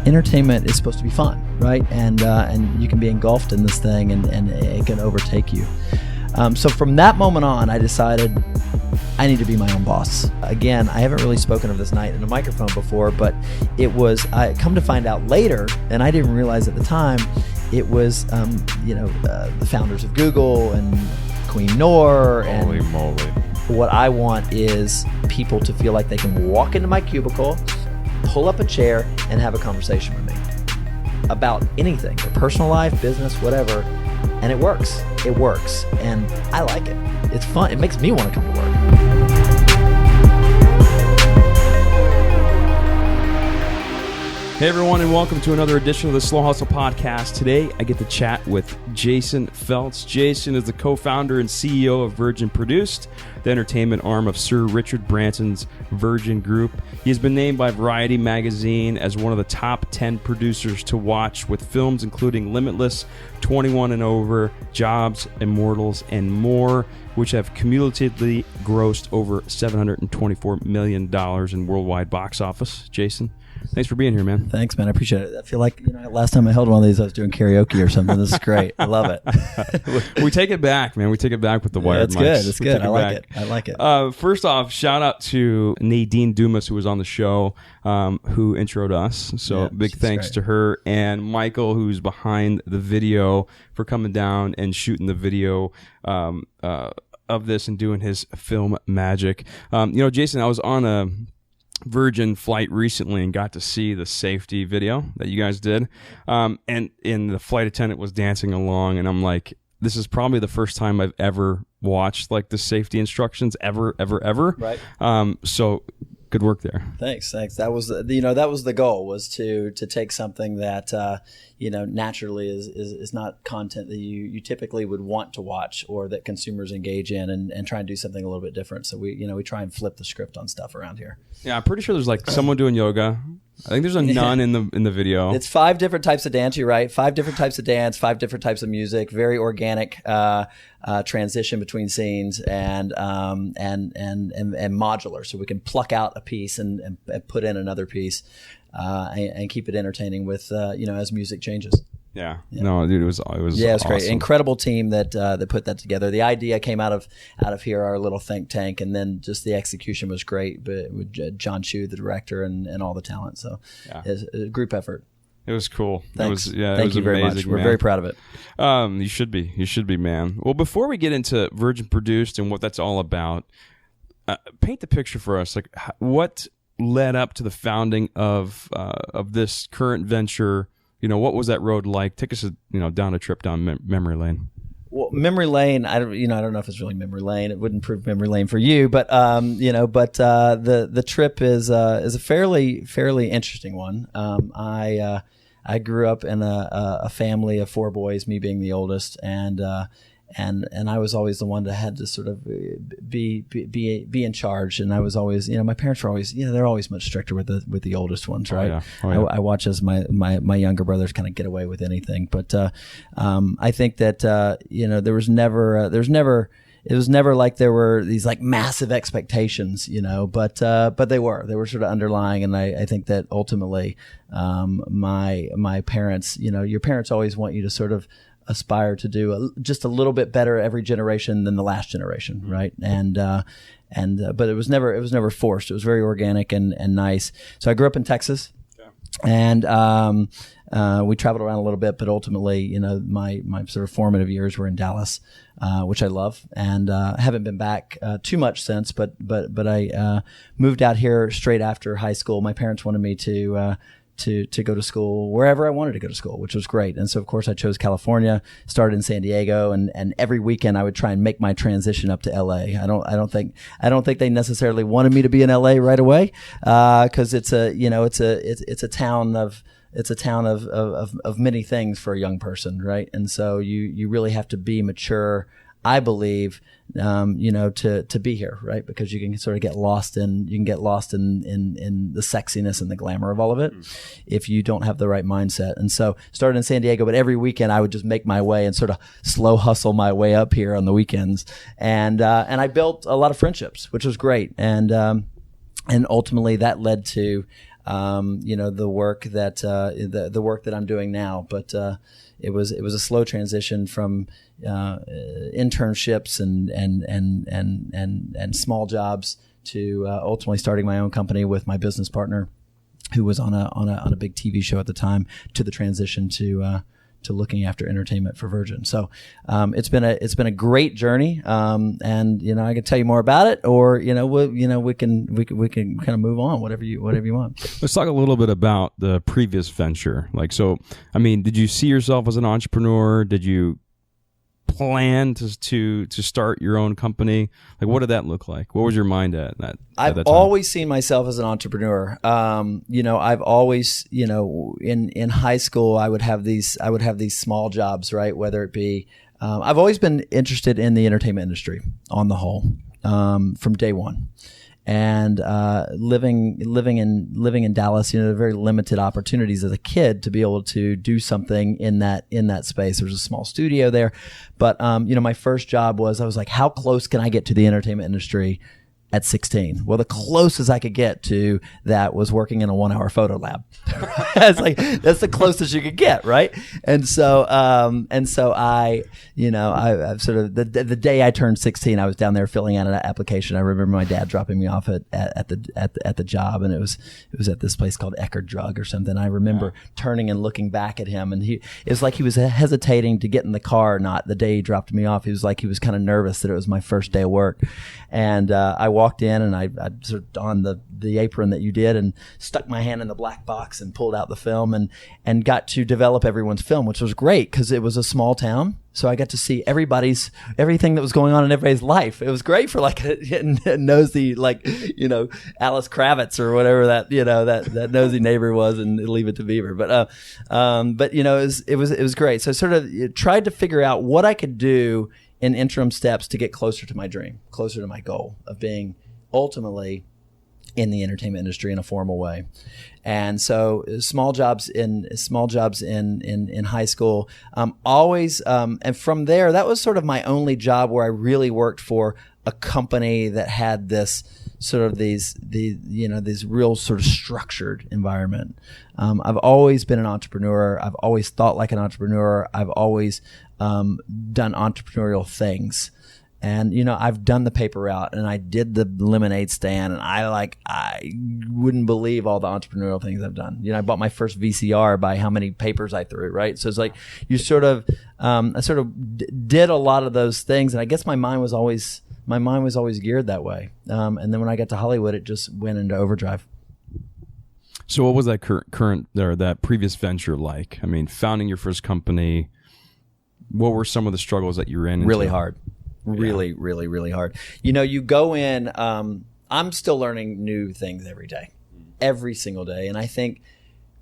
entertainment is supposed to be fun, right? And you can be engulfed in this thing, and it can overtake you. So from that moment on, I decided I need to be my own boss. Again, I haven't really spoken of this night in a microphone before, but I come to find out later, and I didn't realize at the time, it was the founders of Google and Queen Noor. Holy moly. What I want is people to feel like they can walk into my cubicle, pull up a chair, and have a conversation with me about anything, their personal life, business, whatever. And it works. It works. And I like it. It's fun. It makes me want to come to work. Hey everyone, and welcome to another edition of the Slow Hustle Podcast. Today, I get to chat with Jason Feltz. Jason is the co-founder and CEO of Virgin Produced, the entertainment arm of Sir Richard Branson's Virgin Group. He has been named by Variety magazine as one of the top 10 producers to watch, with films including Limitless, 21 and Over, Jobs, Immortals, and more, which have cumulatively grossed over $724 million in worldwide box office. Jason, thanks for being here, man. Thanks, man. I appreciate it. I feel like last time I held one of these, I was doing karaoke or something. This is great. I love it. We take it back, man. We take it back with the wired mics. Good. It's good. I like it. First off, shout out to Nadine Dumas, who was on the show, who introed us. So big thanks to her, and Michael, who's behind the video, for coming down and shooting the video of this and doing his film magic. Jason, I was on a Virgin flight recently and got to see the safety video that you guys did, and the flight attendant was dancing along, and I'm like, this is probably the first time I've ever watched like the safety instructions ever. Right. So good work there. Thanks. That was the goal, was to take something that naturally is not content that you typically would want to watch, or that consumers engage in, and try and do something a little bit different. So we try and flip the script on stuff around here. Yeah, I'm pretty sure there's like someone doing yoga. I think there's a nun in the video. It's 5 different types of dance. You're right. 5 different types of dance, 5 different types of music. Very organic transition between scenes, and modular, so we can pluck out a piece and put in another piece, and keep it entertaining with as music changes. Yeah. No, dude, it was awesome. Great. Incredible team that put that together. The idea came out of here, our little think tank, and then just the execution was great. But with John Chu, the director, and all the talent. So it's a group effort. It was cool. Thanks. Thank you very much. We're very proud of it. You should be, man. Well, before we get into Virgin Produced and what that's all about, paint the picture for us. Like, what led up to the founding of this current venture? What was that road like? Take us, down a trip down memory lane. Well, memory lane, I don't know if it's really memory lane. It wouldn't prove memory lane for you, but the trip is a fairly interesting one. I grew up in a family of 4 boys, me being the oldest, and I was always the one that had to sort of be in charge. And I was always, my parents were always, they're always much stricter with the oldest ones, right? Oh, yeah. I watch as my younger brothers kind of get away with anything. But I think that it was never like there were these like massive expectations, but they were sort of underlying. And I think that ultimately my parents, your parents always want you to sort of aspire to do just a little bit better every generation than the last generation, right? But it was never forced. It was very organic and nice. So I grew up in Texas, and we traveled around a little bit, but ultimately, my sort of formative years were in Dallas, which I love, and haven't been back too much since. But I moved out here straight after high school. My parents wanted me to go to school wherever I wanted to go to school, which was great. And so, of course, I chose California, started in San Diego, and every weekend I would try and make my transition up to LA. I don't think they necessarily wanted me to be in LA right away, because it's a town of many things for a young person, right? And so you really have to be mature, I believe, to be here, right? Because you can sort of get lost in the sexiness and the glamour of all of it if you don't have the right mindset. And so started in San Diego, but every weekend I would just make my way and sort of slow hustle my way up here on the weekends. And I built a lot of friendships, which was great. And ultimately that led to the work that the work that I'm doing now. But it was a slow transition from internships and small jobs to ultimately starting my own company with my business partner, who was on a big TV show at the time, to the transition to looking after entertainment for Virgin. So it's been a great journey, and I can tell you more about it, or we can kind of move on, whatever you want. Let's talk a little bit about the previous venture. Did you see yourself as an entrepreneur? Did you plan to start your own company? What did that look like? What was your mind at that? I've always seen myself as an entrepreneur. I've always, in high school, I would have these small jobs, right? Whether it be, I've always been interested in the entertainment industry on the whole, from day one. And living in Dallas, very limited opportunities as a kid to be able to do something in that space. There was a small studio there, but my first job was, I was like, how close can I get to the entertainment industry at 16? Well, the closest I could get to that was working in a 1-hour photo lab. It's like, that's the closest you could get, right? And so I sort of the day I turned 16, I was down there filling out an application. I remember my dad dropping me off at the job, and it was at this place called Eckerd Drug or something. I remember turning and looking back at him, and it was like he was hesitating to get in the car. Not the day he dropped me off. He was kind of nervous that it was my first day of work, and I walked in, and I sort of donned the apron that you did and stuck my hand in the black box and pulled out the film and got to develop everyone's film, which was great because it was a small town. So I got to see everything that was going on in everybody's life. It was great for like a nosy, Alice Kravitz or whatever that nosy neighbor was, and Leave It to Beaver. But it was great. So I sort of tried to figure out what I could do in interim steps to get closer to my dream, closer to my goal of being ultimately in the entertainment industry in a formal way. And so small jobs in high school, always, and from there, that was sort of my only job where I really worked for a company that had this sort of these real sort of structured environment. I've always been an entrepreneur. I've always thought like an entrepreneur. I've always done entrepreneurial things. And, I've done the paper route, and I did the lemonade stand, and I wouldn't believe all the entrepreneurial things I've done. I bought my first VCR by how many papers I threw, right? So it's like I sort of did a lot of those things, and I guess my mind was always geared that way. And then when I got to Hollywood, it just went into overdrive. So what was that that previous venture like? I mean, founding your first company, what were some of the struggles that you ran into? Really hard. Really, really, really hard. You go in, I'm still learning new things every day, every single day. And I think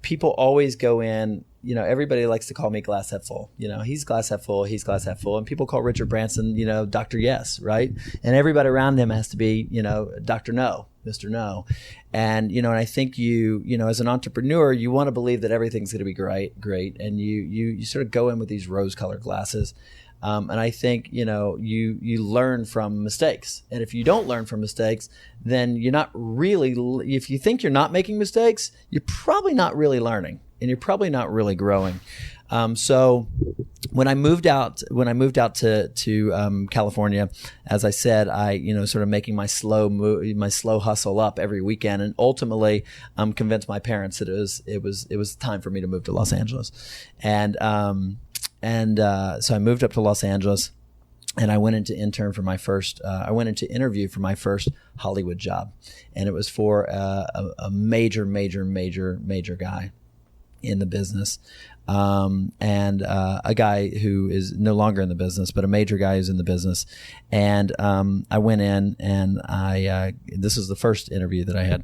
people always go in, everybody likes to call me glass half full. He's glass half full, he's glass half full. And people call Richard Branson, Dr. Yes, right? And everybody around him has to be, Dr. No, Mr. No. And, and I think as an entrepreneur, you want to believe that everything's going to be great. And you sort of go in with these rose-colored glasses. And I think, you learn from mistakes. And if you don't learn from mistakes, then you're not really, if you think you're not making mistakes, you're probably not really learning, and you're probably not really growing. So when I moved out to California, as I said, I sort of making my slow hustle up every weekend, and ultimately convinced my parents that it was time for me to move to Los Angeles. And so I moved up to Los Angeles, and I went into interview for my first Hollywood job, and it was for a major guy in the business, and a guy who is no longer in the business, but a major guy who's in the business. And I went in, and this was the first interview that I had,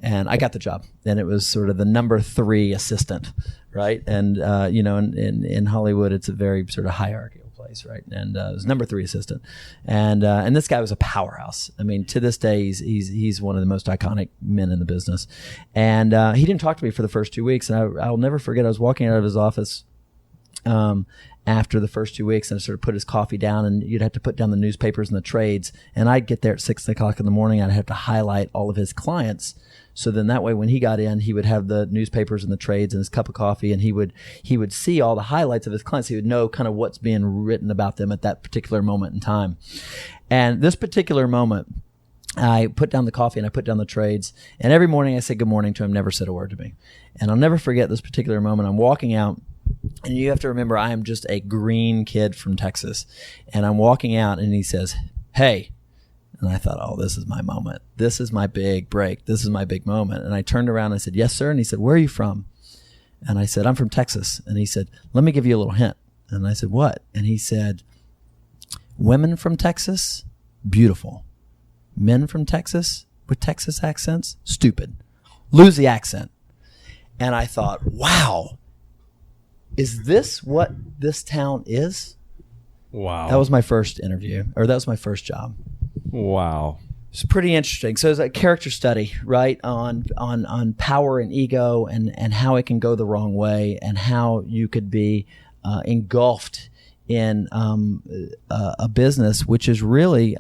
and I got the job. And it was sort of the number 3 assistant, right? And in Hollywood, it's a very sort of hierarchical place, right? And it was number 3 assistant, and this guy was a powerhouse. I mean, to this day, he's one of the most iconic men in the business. And he didn't talk to me for the first 2 weeks, and I'll never forget. I was walking out of his office, after the first 2 weeks, and sort of put his coffee down, and you'd have to put down the newspapers and the trades. And I'd get there at 6 o'clock in the morning. I'd have to highlight all of his clients. So then that way, when he got in, he would have the newspapers and the trades and his cup of coffee, and he would see all the highlights of his clients. He would know kind of what's being written about them at that particular moment in time. And this particular moment, I put down the coffee and I put down the trades, and every morning I said good morning to him, never said a word to me. And I'll never forget this particular moment. I'm walking out, and you have to remember I am just a green kid from Texas, and I'm walking out, and he says, "Hey." And I thought, oh, this is my moment. This is my big break. This is my big moment. And I turned around and I said, "Yes, sir." And he said, "Where are you from?" And I said, "I'm from Texas." And he said, "Let me give you a little hint." And I said, "What?" And he said, "Women from Texas, beautiful. Men from Texas with Texas accents, stupid. Lose the accent." And I thought, wow, is this what this town is? Wow. That was my first interview, or that was my first job. Wow. It's pretty interesting. So it's a character study, right, on power and ego, and how it can go the wrong way, and how you could be engulfed in a business, which is really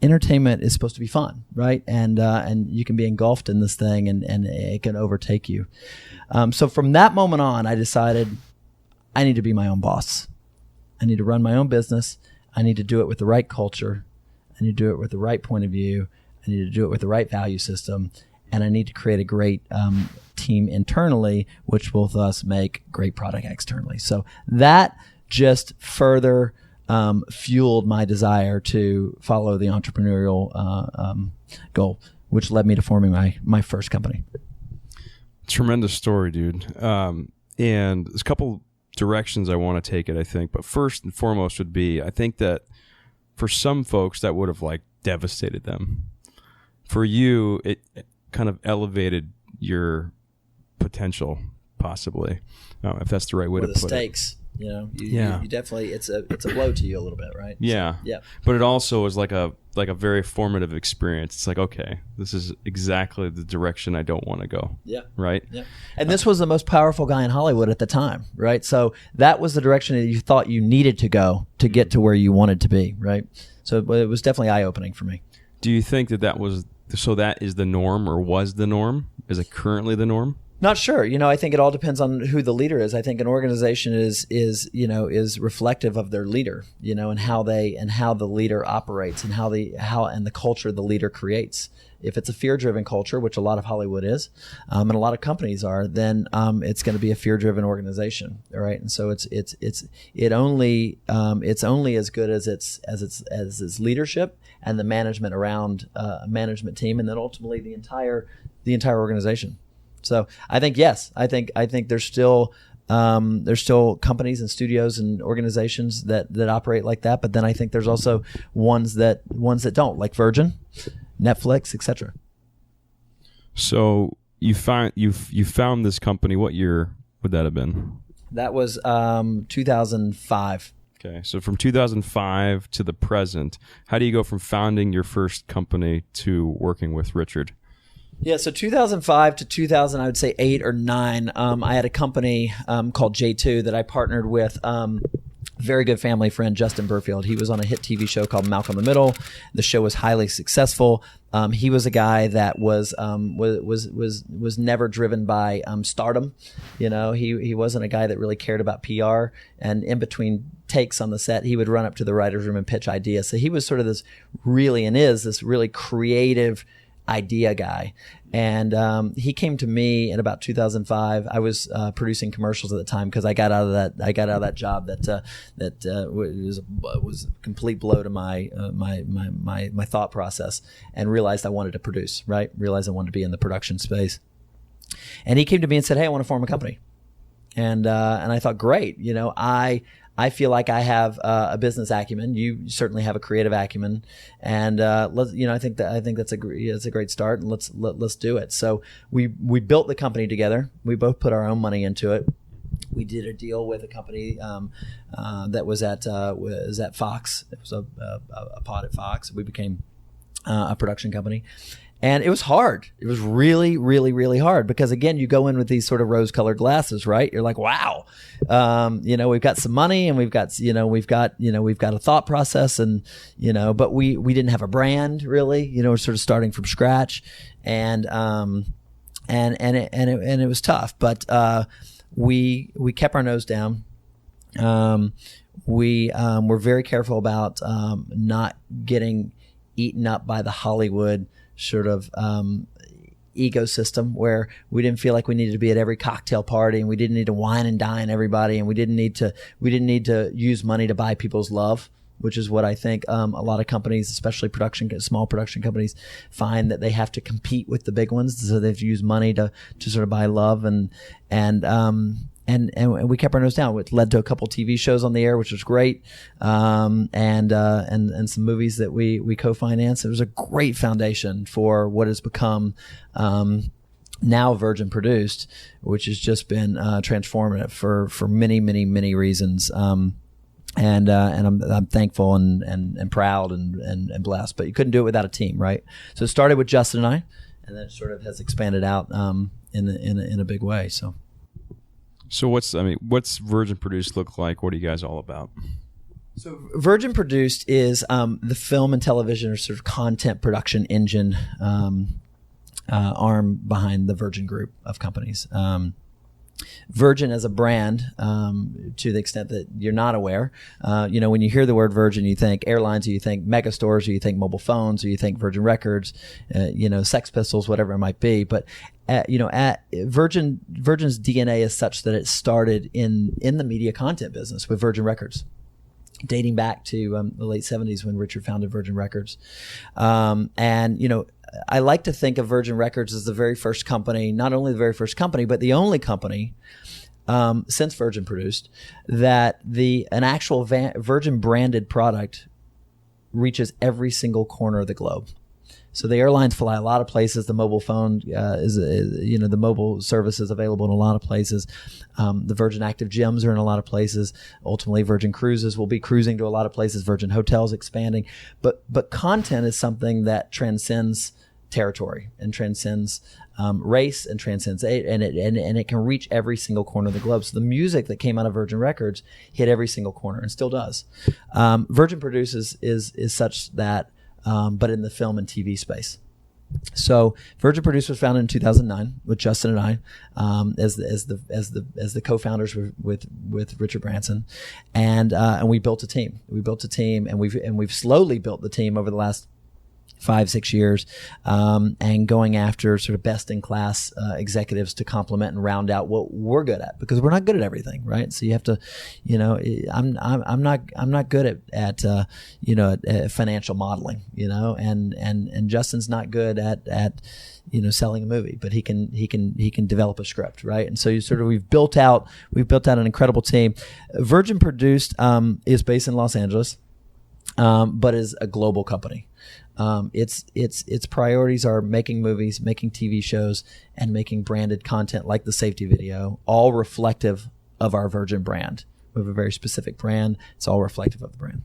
entertainment is supposed to be fun, right? And you can be engulfed in this thing, and it can overtake you. So from that moment on, I decided I need to be my own boss. I need to run my own business. I need to do it with the right culture. I need to do it with the right point of view. I need to do it with the right value system. And I need to create a great team internally, which will thus make great product externally. So that just further fueled my desire to follow the entrepreneurial goal, which led me to forming my first company. Tremendous story, dude. And there's a couple directions I want to take it, I think. But first and foremost would be, I think that for some folks that would have like devastated them. For you, it kind of elevated your potential, possibly, if that's the right way to put stakes. it. You definitely, it's a blow to you a little bit, right? Yeah. So, yeah. But it also was like a very formative experience. It's like, okay, this is exactly the direction I don't want to go. Yeah. Right? Yeah. And this was the most powerful guy in Hollywood at the time, right? So that was the direction that you thought you needed to go to get to where you wanted to be, right? So it was definitely eye-opening for me. Do you think that is the norm, or was the norm? Is it currently the norm? Not sure. I think it all depends on who the leader is. I think an organization is reflective of their leader, and how the leader operates, and how the culture the leader creates. If it's a fear-driven culture, which a lot of Hollywood is, and a lot of companies are, then it's going to be a fear-driven organization, all right? And so it's only as good as its leadership and the management around a management team, and then ultimately the entire organization. So I think yes, I think there's still companies and studios and organizations that operate like that, but then I think there's also ones that don't, like Virgin, Netflix, etc. So you found this company. What year would that have been? That was 2005. Okay, so from 2005 to the present, how do you go from founding your first company to working with Richard? Yeah, so 2005 to 2000, I would say 8 or 9, I had a company called J2 that I partnered with very good family friend, Justin Burfield. He was on a hit TV show called Malcolm in the Middle. The show was highly successful. He was a guy that was never driven by stardom. He wasn't a guy that really cared about PR. And in between takes on the set, he would run up to the writer's room and pitch ideas. So he was sort of this really creative idea guy. And he came to me in about 2005. I was producing commercials at the time, because I got out of that job that was a complete blow to my thought process, and realized I wanted to produce, right? Realized I wanted to be in the production space. And he came to me and said, "Hey, I want to form a company." And I thought, great, I feel like I have a business acumen. You certainly have a creative acumen, and I think that's a great start. And let's do it. So we built the company together. We both put our own money into it. We did a deal with a company that was at Fox. It was a pod at Fox. We became a production company. And it was hard. It was really, really, really hard because, again, you go in with these sort of rose-colored glasses, right? You're like, wow, we've got some money and we've got a thought process, and but we didn't have a brand really. We're sort of starting from scratch, and it was tough, but we kept our nose down. We were very careful about not getting eaten up by the Hollywood sort of ecosystem, where we didn't feel like we needed to be at every cocktail party, and we didn't need to wine and dine everybody, and we didn't need to use money to buy people's love, which is what I think a lot of companies, especially small production companies, find that they have to compete with the big ones, so they have to use money to sort of buy love, and we kept our nose down, which led to a couple TV shows on the air, which was great, and some movies that we co-financed. It was a great foundation for what has become now Virgin Produced, which has just been transformative for many, many, many reasons. And I'm thankful and proud and blessed. But you couldn't do it without a team, right? So it started with Justin and I, and then it sort of has expanded out in a big way. So what's Virgin Produced look like? What are you guys all about? So Virgin Produced is the film and television or sort of content production engine arm behind the Virgin Group of companies. Virgin as a brand, to the extent that you're not aware, when you hear the word Virgin, you think airlines, or you think mega stores, or you think mobile phones, or you think Virgin Records, Sex Pistols, whatever it might be. But at Virgin's DNA is such that it started in the media content business with Virgin Records, dating back to the late 70s when Richard founded Virgin Records. I like to think of Virgin Records as the very first company, not only the very first company, but the only company since Virgin Produced that an actual Virgin branded product reaches every single corner of the globe. So the airlines fly a lot of places. The mobile phone the mobile service is available in a lot of places. The Virgin Active gyms are in a lot of places. Ultimately, Virgin Cruises will be cruising to a lot of places. Virgin Hotels expanding. But content is something that transcends territory and transcends race and transcends and it can reach every single corner of the globe. So the music that came out of Virgin Records hit every single corner and still does. Virgin Produces is such that. But in the film and TV space. So Virgin Produced was founded in 2009 with Justin and I as the co-founders with Richard Branson, and we built a team. And we've slowly built the team over the last 5-6 years, and going after sort of best in class executives to complement and round out what we're good at, because we're not good at everything, right? So you have to, I'm not good at financial modeling, and Justin's not good at selling a movie, but he can develop a script, right? And so we've built out an incredible team. Virgin Produced is based in Los Angeles, but is a global company. Its priorities are making movies, making TV shows, and making branded content like the safety video, all reflective of our Virgin brand. We have a very specific brand. It's all reflective of the brand.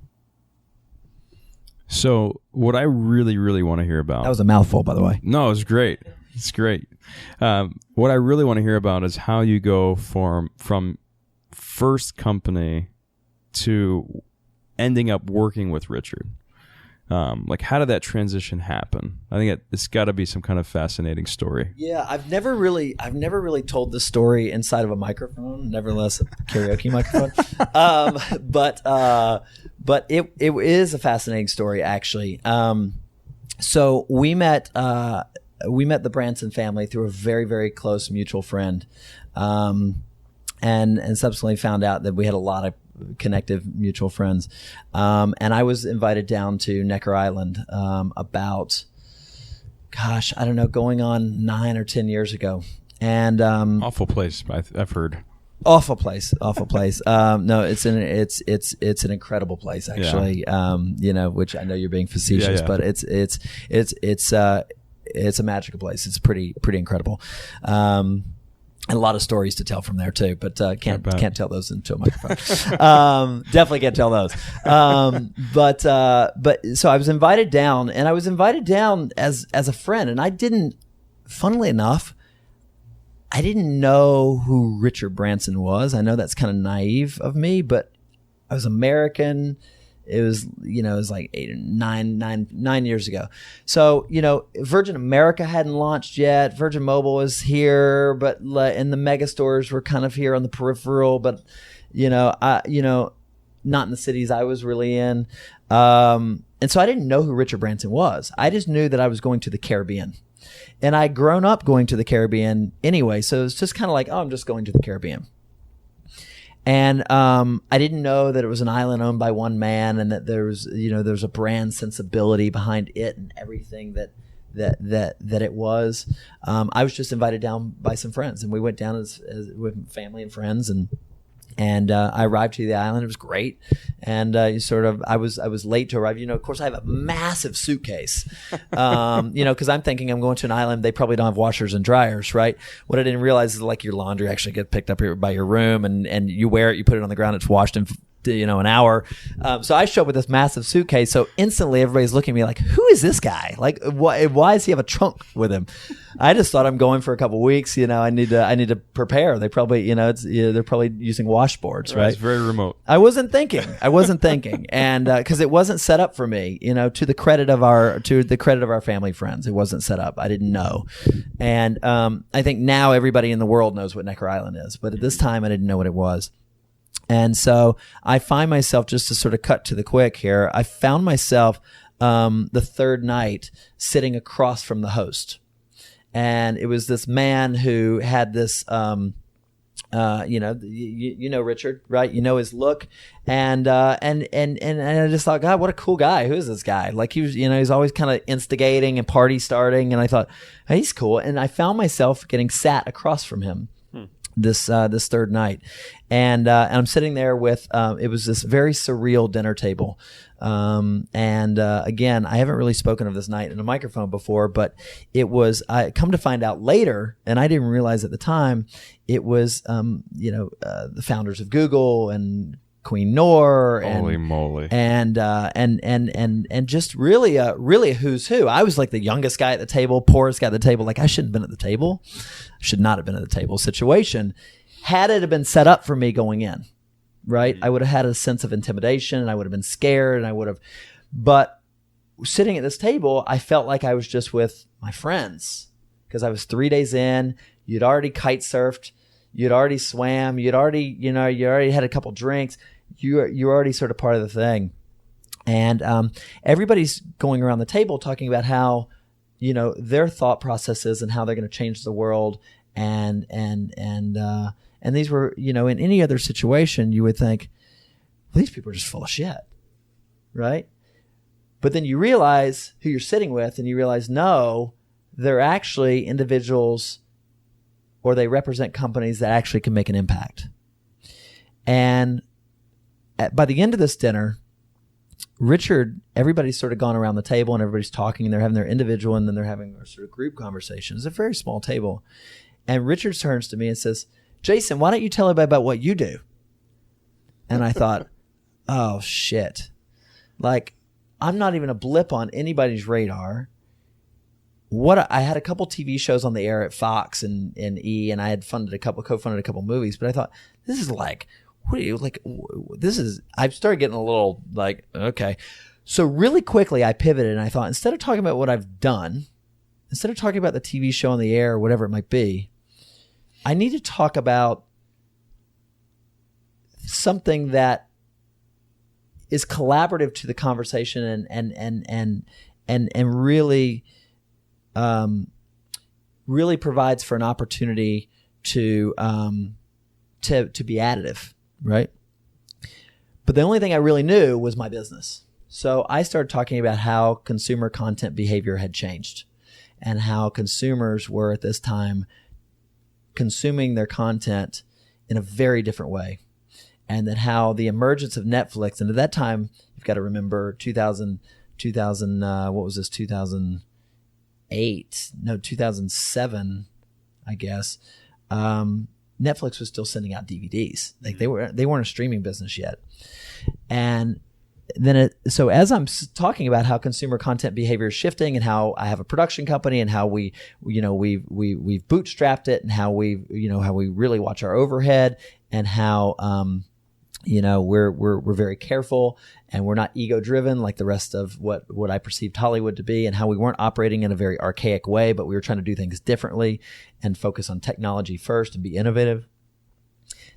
So what I really, really want to hear about... That was a mouthful, by the way. No, it was great. It's great. What I really want to hear about is how you go from first company to ending up working with Richard. How did that transition happen? I think it's got to be some kind of fascinating story. Yeah, I've never really told this story inside of a microphone, nevertheless a karaoke microphone. But it is a fascinating story, actually. So we met the Branson family through a very, very close mutual friend, and subsequently found out that we had a lot of connective mutual friends, and I was invited down to Necker Island about, I don't know, going on 9 or 10 years ago, and awful place, I've heard. Awful place. No, it's an incredible place, actually. Yeah. Which I know you're being facetious, yeah. But it's a magical place. It's pretty incredible. And a lot of stories to tell from there too, but can't tell those into a microphone. Definitely can't tell those. But so I was invited down, and I was invited down as a friend, and I didn't. Funnily enough, I didn't know who Richard Branson was. I know that's kind of naive of me, but I was American. It was, it was like 9 years ago. So, Virgin America hadn't launched yet. Virgin Mobile was here, but and the mega stores were kind of here on the peripheral, but, not in the cities I was really in. And so I didn't know who Richard Branson was. I just knew that I was going to the Caribbean. And I'd grown up going to the Caribbean anyway. So it was just kind of like, oh, I'm just going to the Caribbean. And I didn't know that it was an island owned by one man, and that there was a brand sensibility behind it and everything that it was. I was just invited down by some friends, and we went down as with family and friends, and I arrived to the island. It was great, and I was late to arrive. Of course, I have a massive suitcase, because I'm thinking I'm going to an island. They probably don't have washers and dryers, right? What I didn't realize is like your laundry actually gets picked up by your room, and you wear it, you put it on the ground, it's washed in an hour. So I show up with this massive suitcase. So instantly everybody's looking at me like, who is this guy? Like, why does he have a trunk with him? I just thought I'm going for a couple of weeks. I need to prepare. They probably, they're probably using washboards, right? It's very remote. I wasn't thinking. And, cause it wasn't set up for me, to the credit of our family friends. It wasn't set up. I didn't know. And, I think now everybody in the world knows what Necker Island is, but at this time I didn't know what it was. And so I find myself, just to sort of cut to the quick here, I found myself the third night sitting across from the host. And it was this man who had this, Richard, right? His look. And I just thought, God, what a cool guy. Who is this guy? Like he was, he's always kind of instigating and party starting. And I thought, hey, he's cool. And I found myself getting sat across from him. This third night, and I'm sitting there with it was this very surreal dinner table, and again, I haven't really spoken of this night in a microphone before, but it was, I come to find out later, and I didn't realize at the time, it was the founders of Google and Queen Noor, and holy moly, and just really a who's who. I was like the youngest guy at the table, poorest guy at the table. Like I shouldn't have been at the table. Should not have been at the table situation. Had it been set up for me going in, right? I would have had a sense of intimidation, and I would have been scared, and but sitting at this table, I felt like I was just with my friends, because I was 3 days in. You'd already kite surfed, you'd already swam, you'd already, you already had a couple drinks. You're already sort of part of the thing. And everybody's going around the table talking about how, their thought processes and how they're going to change the world. And these were, in any other situation, you would think, well, these people are just full of shit, right? But then you realize who you're sitting with, and you realize, no, they're actually individuals, or they represent companies that actually can make an impact. And by the end of this dinner, Richard, everybody's sort of gone around the table, and everybody's talking, and they're having their individual, and then they're having their sort of group conversation. It's a very small table. And Richard turns to me and says, Jason, why don't you tell everybody about what you do? And I thought, oh, shit. Like, I'm not even a blip on anybody's radar. I had a couple TV shows on the air at Fox and E, and I had co-funded a couple movies, but I thought, this is like, I started getting a little like, okay. So really quickly I pivoted, and I thought, instead of talking about what I've done, instead of talking about the TV show on the air or whatever it might be, I need to talk about something that is collaborative to the conversation and really really provides for an opportunity to be additive, right? But the only thing I really knew was my business. So I started talking about how consumer content behavior had changed, and how consumers were at this time consuming their content in a very different way. And that how the emergence of Netflix, and at that time, you've got to remember 2008, 2007, I guess. Netflix was still sending out DVDs. Like they weren't a streaming business yet. And then so as I'm talking about how consumer content behavior is shifting and how I have a production company and how we've bootstrapped it and how we really watch our overhead and how we're very careful and we're not ego driven like the rest of what I perceived Hollywood to be, and how we weren't operating in a very archaic way, but we were trying to do things differently and focus on technology first and be innovative.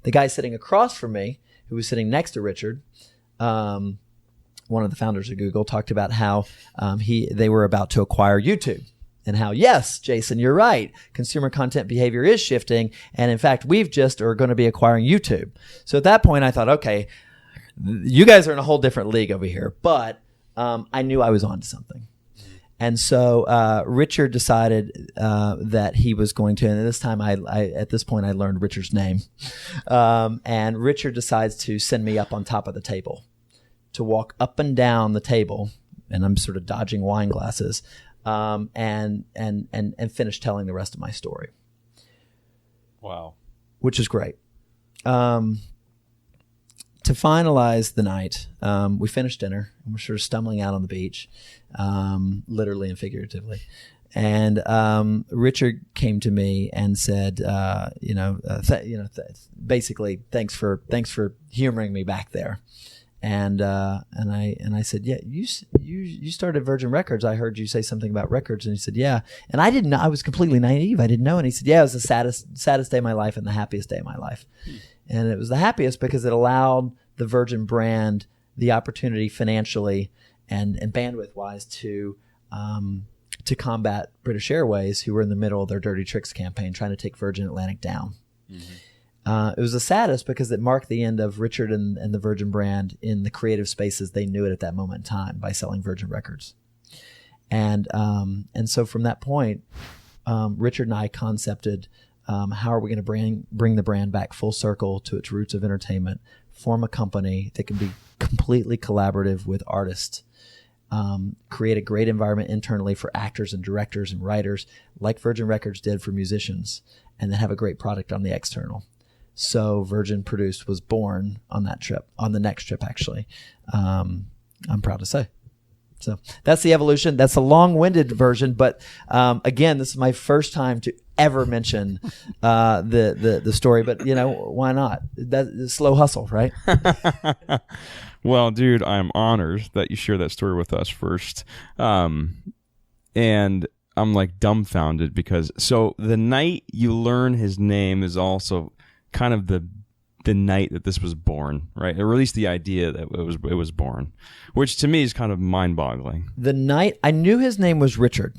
The guy sitting across from me, who was sitting next to Richard, one of the founders of Google, talked about how they were about to acquire YouTube. And how, yes, Jason, you're right. Consumer content behavior is shifting. And in fact, we've just are going to be acquiring YouTube. So at that point, I thought, okay, you guys are in a whole different league over here. But I knew I was onto something. And so Richard decided that he was going to, and this time at this point, I learned Richard's name. And Richard decides to send me up on top of the table to walk up and down the table. And I'm sort of dodging wine glasses. And finish telling the rest of my story. Wow. Which is great. To finalize the night, we finished dinner and we're sort of stumbling out on the beach, literally and figuratively. And Richard came to me and said, basically, thanks for humoring me back there. And I said, yeah, you started Virgin Records. I heard you say something about records. And he said, yeah. And I didn't know. I was completely naive. I didn't know. And he said, yeah, it was the saddest day of my life and the happiest day of my life. And it was the happiest because it allowed the Virgin brand the opportunity financially and bandwidth wise to combat British Airways, who were in the middle of their Dirty Tricks campaign, trying to take Virgin Atlantic down. Mm-hmm. It was the saddest because it marked the end of Richard and the Virgin brand in the creative spaces they knew it at that moment in time by selling Virgin Records. And so from that point, Richard and I concepted how are we going to bring the brand back full circle to its roots of entertainment, form a company that can be completely collaborative with artists, create a great environment internally for actors and directors and writers like Virgin Records did for musicians, and then have a great product on the external. So Virgin Produced was born on that trip, on the next trip, actually. I'm proud to say. So that's the evolution. That's a long-winded version, but again, this is my first time to ever mention the story. But why not? That's slow hustle, right? Well, dude, I'm honored that you share that story with us first, and I'm like dumbfounded because the night you learn his name is also kind of the night that this was born, right? Or at least the idea that it was born, which to me is kind of mind-boggling. The night I knew his name was Richard,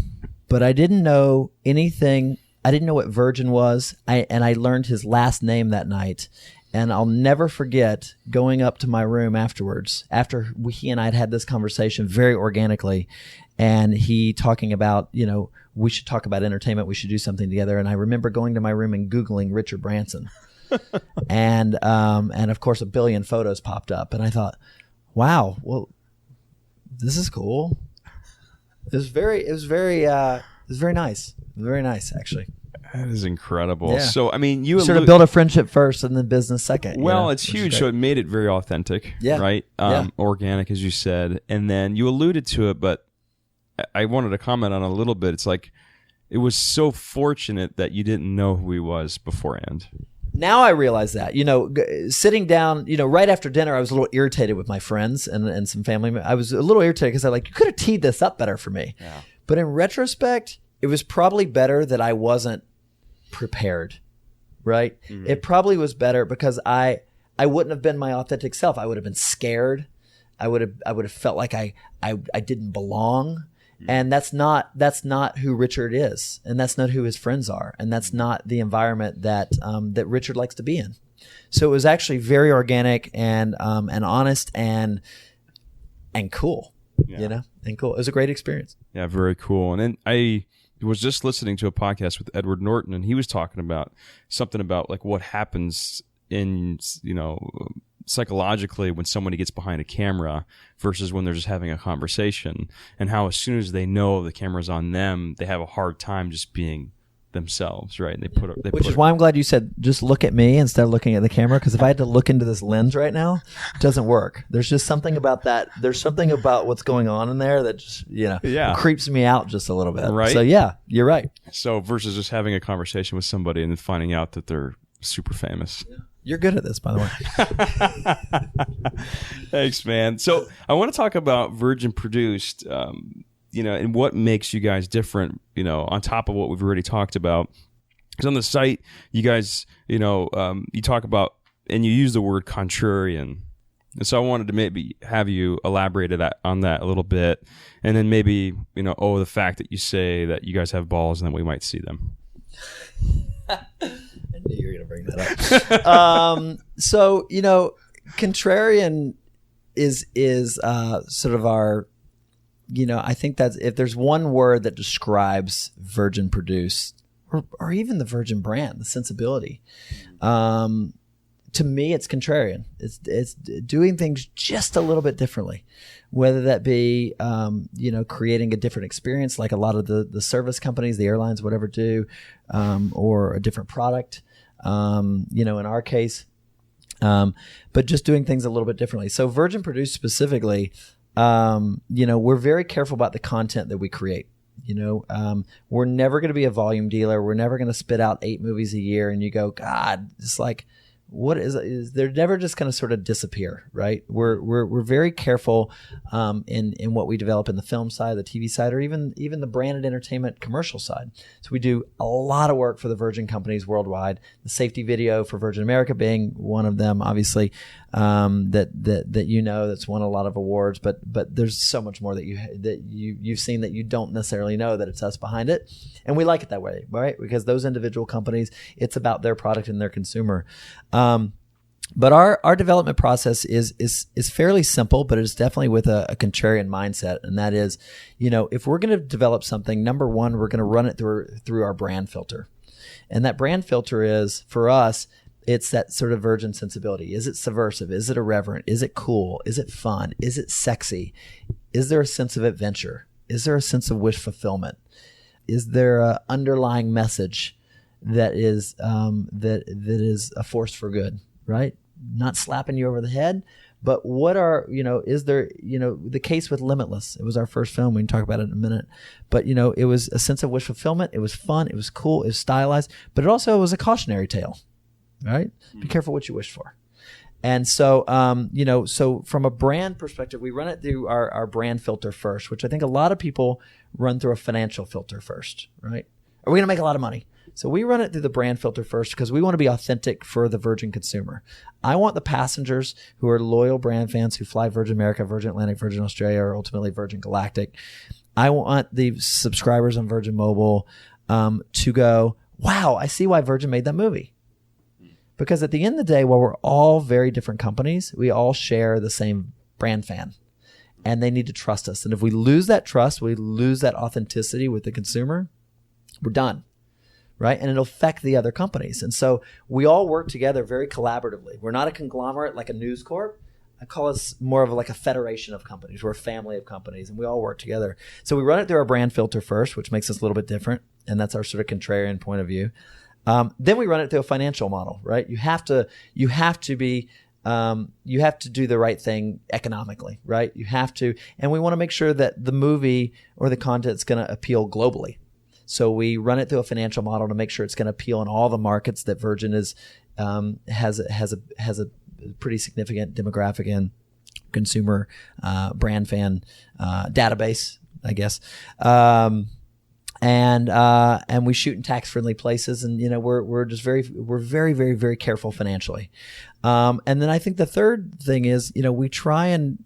but I didn't know anything. I didn't know what Virgin was. And I learned his last name that night. And I'll never forget going up to my room afterwards, after he and I had this conversation very organically, and he talking about, we should talk about entertainment. We should do something together. And I remember going to my room and Googling Richard Branson. And of course a billion photos popped up, and I thought, wow, well, this is cool. It was very nice. Very nice, actually. That is incredible. Yeah. So, I mean, you sort of build a friendship first and then business second. Well, it's huge. So it made it very authentic, right? Organic, as you said. And then you alluded to it, but I wanted to comment on it a little bit. It's like, it was so fortunate that you didn't know who he was beforehand. Now I realize that, sitting down, right after dinner, I was a little irritated with my friends and some family members. I was a little irritated because you could have teed this up better for me. Yeah. But in retrospect, it was probably better that I wasn't prepared, right? Mm-hmm. It probably was better because I wouldn't have been my authentic self. I would have been scared. I would have felt like I didn't belong. And that's not who Richard is, and that's not who his friends are, and that's not the environment that Richard likes to be in. So it was actually very organic and honest and cool, and cool. It was a great experience. Yeah, very cool. And then I was just listening to a podcast with Edward Norton, and he was talking about something about like what happens in psychologically when somebody gets behind a camera versus when they're just having a conversation, and how as soon as they know the camera's on them, they have a hard time just being themselves, right? And Which is why I'm glad you said just look at me instead of looking at the camera, because if I had to look into this lens right now, it doesn't work. There's just something about that. There's something about what's going on in there that just, creeps me out just a little bit. Right. So yeah, you're right. So versus just having a conversation with somebody and then finding out that they're super famous. Yeah. You're good at this, by the way. Thanks, man. So I want to talk about Virgin Produced, and what makes you guys different, on top of what we've already talked about. Because on the site, you guys, you talk about, and you use the word contrarian. And so I wanted to maybe have you elaborate on that a little bit. And then maybe, the fact that you say that you guys have balls and that we might see them. I knew you were going to bring that up. So, Contrarian is sort of our, I think that's, if there's one word that describes Virgin Produced or even the Virgin brand, the sensibility, to me, it's contrarian. It's doing things just a little bit differently, whether that be, creating a different experience like a lot of the service companies, the airlines, whatever do, or a different product, in our case, but just doing things a little bit differently. So Virgin Produced specifically, we're very careful about the content that we create. We're never going to be a volume dealer. We're never going to spit out 8 movies a year and you go, God, it's like, what is they're never just going to sort of disappear, right? We're very careful in what we develop in the film side, the TV side, or even the branded entertainment commercial side. So we do a lot of work for the Virgin companies worldwide. The safety video for Virgin America being one of them, obviously, that's won a lot of awards. But there's so much more that you've seen that you don't necessarily know that it's us behind it, and we like it that way, right? Because those individual companies, it's about their product and their consumer. But our development process is fairly simple, but it's definitely with a contrarian mindset. And that is, if we're going to develop something, number one, we're going to run it through our brand filter. And that brand filter is, for us, it's that sort of Virgin sensibility. Is it subversive? Is it irreverent? Is it cool? Is it fun? Is it sexy? Is there a sense of adventure? Is there a sense of wish fulfillment? Is there an underlying message that is a force for good, right? Not slapping you over the head, but is there, the case with Limitless. It was our first film. We can talk about it in a minute, but it was a sense of wish fulfillment. It was fun. It was cool. It was stylized, but it also was a cautionary tale, right? Mm-hmm. Be careful what you wish for. And so, so from a brand perspective, we run it through our brand filter first, which I think a lot of people run through a financial filter first, right? Are we going to make a lot of money? So we run it through the brand filter first because we want to be authentic for the Virgin consumer. I want the passengers who are loyal brand fans who fly Virgin America, Virgin Atlantic, Virgin Australia, or ultimately Virgin Galactic. I want the subscribers on Virgin Mobile to go, wow, I see why Virgin made that movie. Because at the end of the day, while we're all very different companies, we all share the same brand fan. And they need to trust us. And if we lose that trust, we lose that authenticity with the consumer, we're done. Right? And it'll affect the other companies. And so we all work together very collaboratively. We're not a conglomerate like a News Corp. I call us more of like a federation of companies. We're a family of companies and we all work together. So we run it through our brand filter first, which makes us a little bit different. And that's our sort of contrarian point of view. Then we run it through a financial model, right? You have to do the right thing economically, right? You have to, and we want to make sure that the movie or the content is going to appeal globally. So we run it through a financial model to make sure it's going to appeal in all the markets that Virgin has a pretty significant demographic and consumer brand fan database, I guess. And we shoot in tax friendly places, and we're very, very, very careful financially. And then I think the third thing is we try and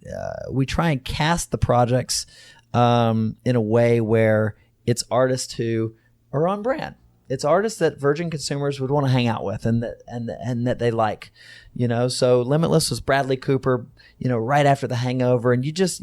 cast the projects in a way where it's artists who are on brand. It's artists that Virgin consumers would want to hang out with and that they like, So Limitless was Bradley Cooper, right after The Hangover, and you just,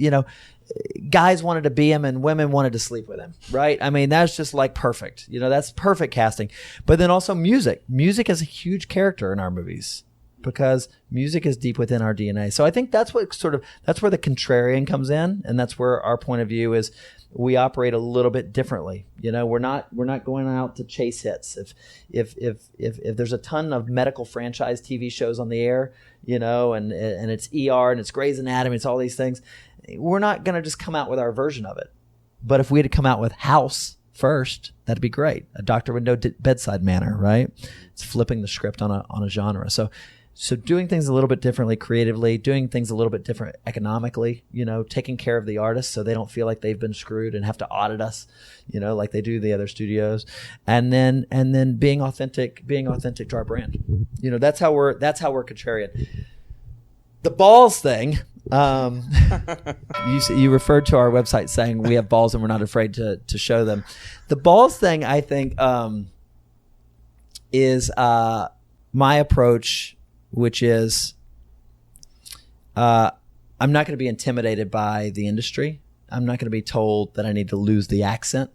guys wanted to be him and women wanted to sleep with him, right? I mean, that's just like perfect. That's perfect casting. But then also music. Music is a huge character in our movies because music is deep within our DNA. So I think that's where the contrarian comes in, and that's where our point of view is. we operate a little bit differently. We're not going out to chase hits. If there's a ton of medical franchise TV shows on the air, and it's ER and it's Grey's Anatomy, it's all these things, we're not going to just come out with our version of it. But if we had to come out with House first, that'd be great. A doctor with no bedside manner, right? It's flipping the script on a genre. So doing things a little bit differently creatively, doing things a little bit different economically, taking care of the artists so they don't feel like they've been screwed and have to audit us, like they do the other studios. And then being authentic to our brand. That's how we're Contrarian. The balls thing, you referred to our website saying we have balls and we're not afraid to show them. The balls thing, I think, is my approach, which is I'm not going to be intimidated by the industry. I'm not going to be told that I need to lose the accent,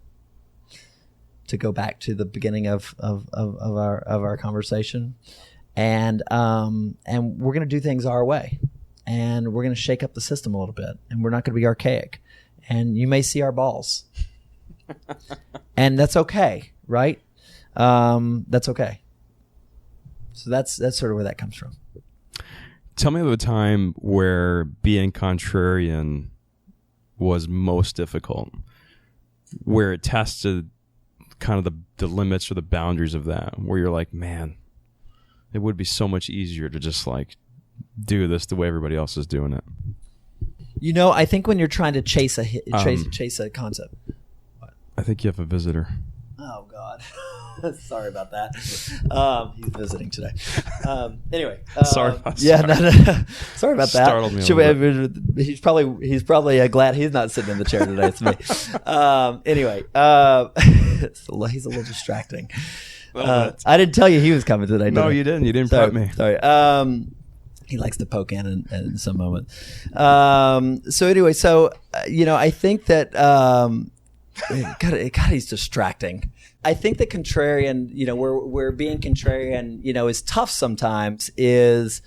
to go back to the beginning of our conversation. And we're going to do things our way, and we're going to shake up the system a little bit, and we're not going to be archaic, and you may see our balls and that's okay. Right. That's okay. So that's sort of where that comes from. Tell me of a time where being contrarian was most difficult, where it tested kind of the limits or the boundaries of that, where you're like, man, it would be so much easier to just like do this the way everybody else is doing it. I think when you're trying to chase a concept. I think you have a visitor. Oh God. Sorry about that. He's visiting today. Anyway. Sorry. Yeah. No. Sorry about that. Startled me. He's probably glad he's not sitting in the chair today. It's me. Anyway. He's a little distracting. I didn't tell you he was coming today. No, you didn't. You didn't prep me. Sorry. He likes to poke in some moment. So anyway, I think that God, he's distracting. I think that contrarian, where being contrarian, is tough sometimes is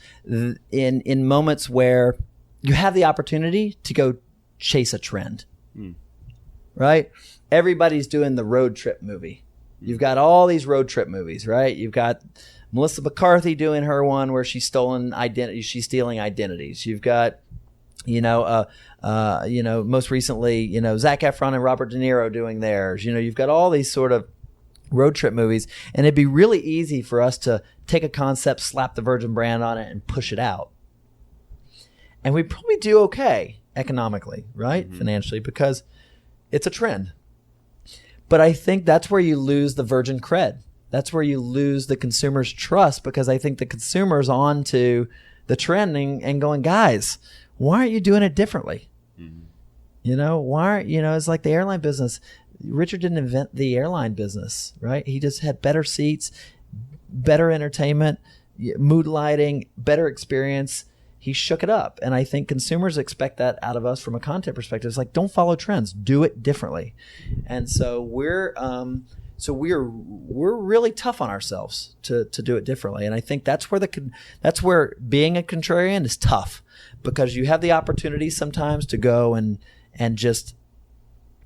in moments where you have the opportunity to go chase a trend, right? Everybody's doing the road trip movie. You've got all these road trip movies, right? You've got Melissa McCarthy doing her one where she's stealing identities. You've got, most recently, Zac Efron and Robert De Niro doing theirs. You've got all these sort of road trip movies, and it'd be really easy for us to take a concept, slap the Virgin brand on it, and push it out. And we'd probably do okay economically, right? Mm-hmm. Financially, because it's a trend. But I think that's where you lose the Virgin cred. That's where you lose the consumer's trust, because I think the consumer's on to the trend and going, guys, why aren't you doing it differently? Mm-hmm. Why aren't, it's like the airline business. Richard didn't invent the airline business, right? He just had better seats, better entertainment, mood lighting, better experience. He shook it up. And I think consumers expect that out of us from a content perspective. It's like, don't follow trends, do it differently. And so we're really tough on ourselves to do it differently. And I think that's where being a contrarian is tough, because you have the opportunity sometimes to go and just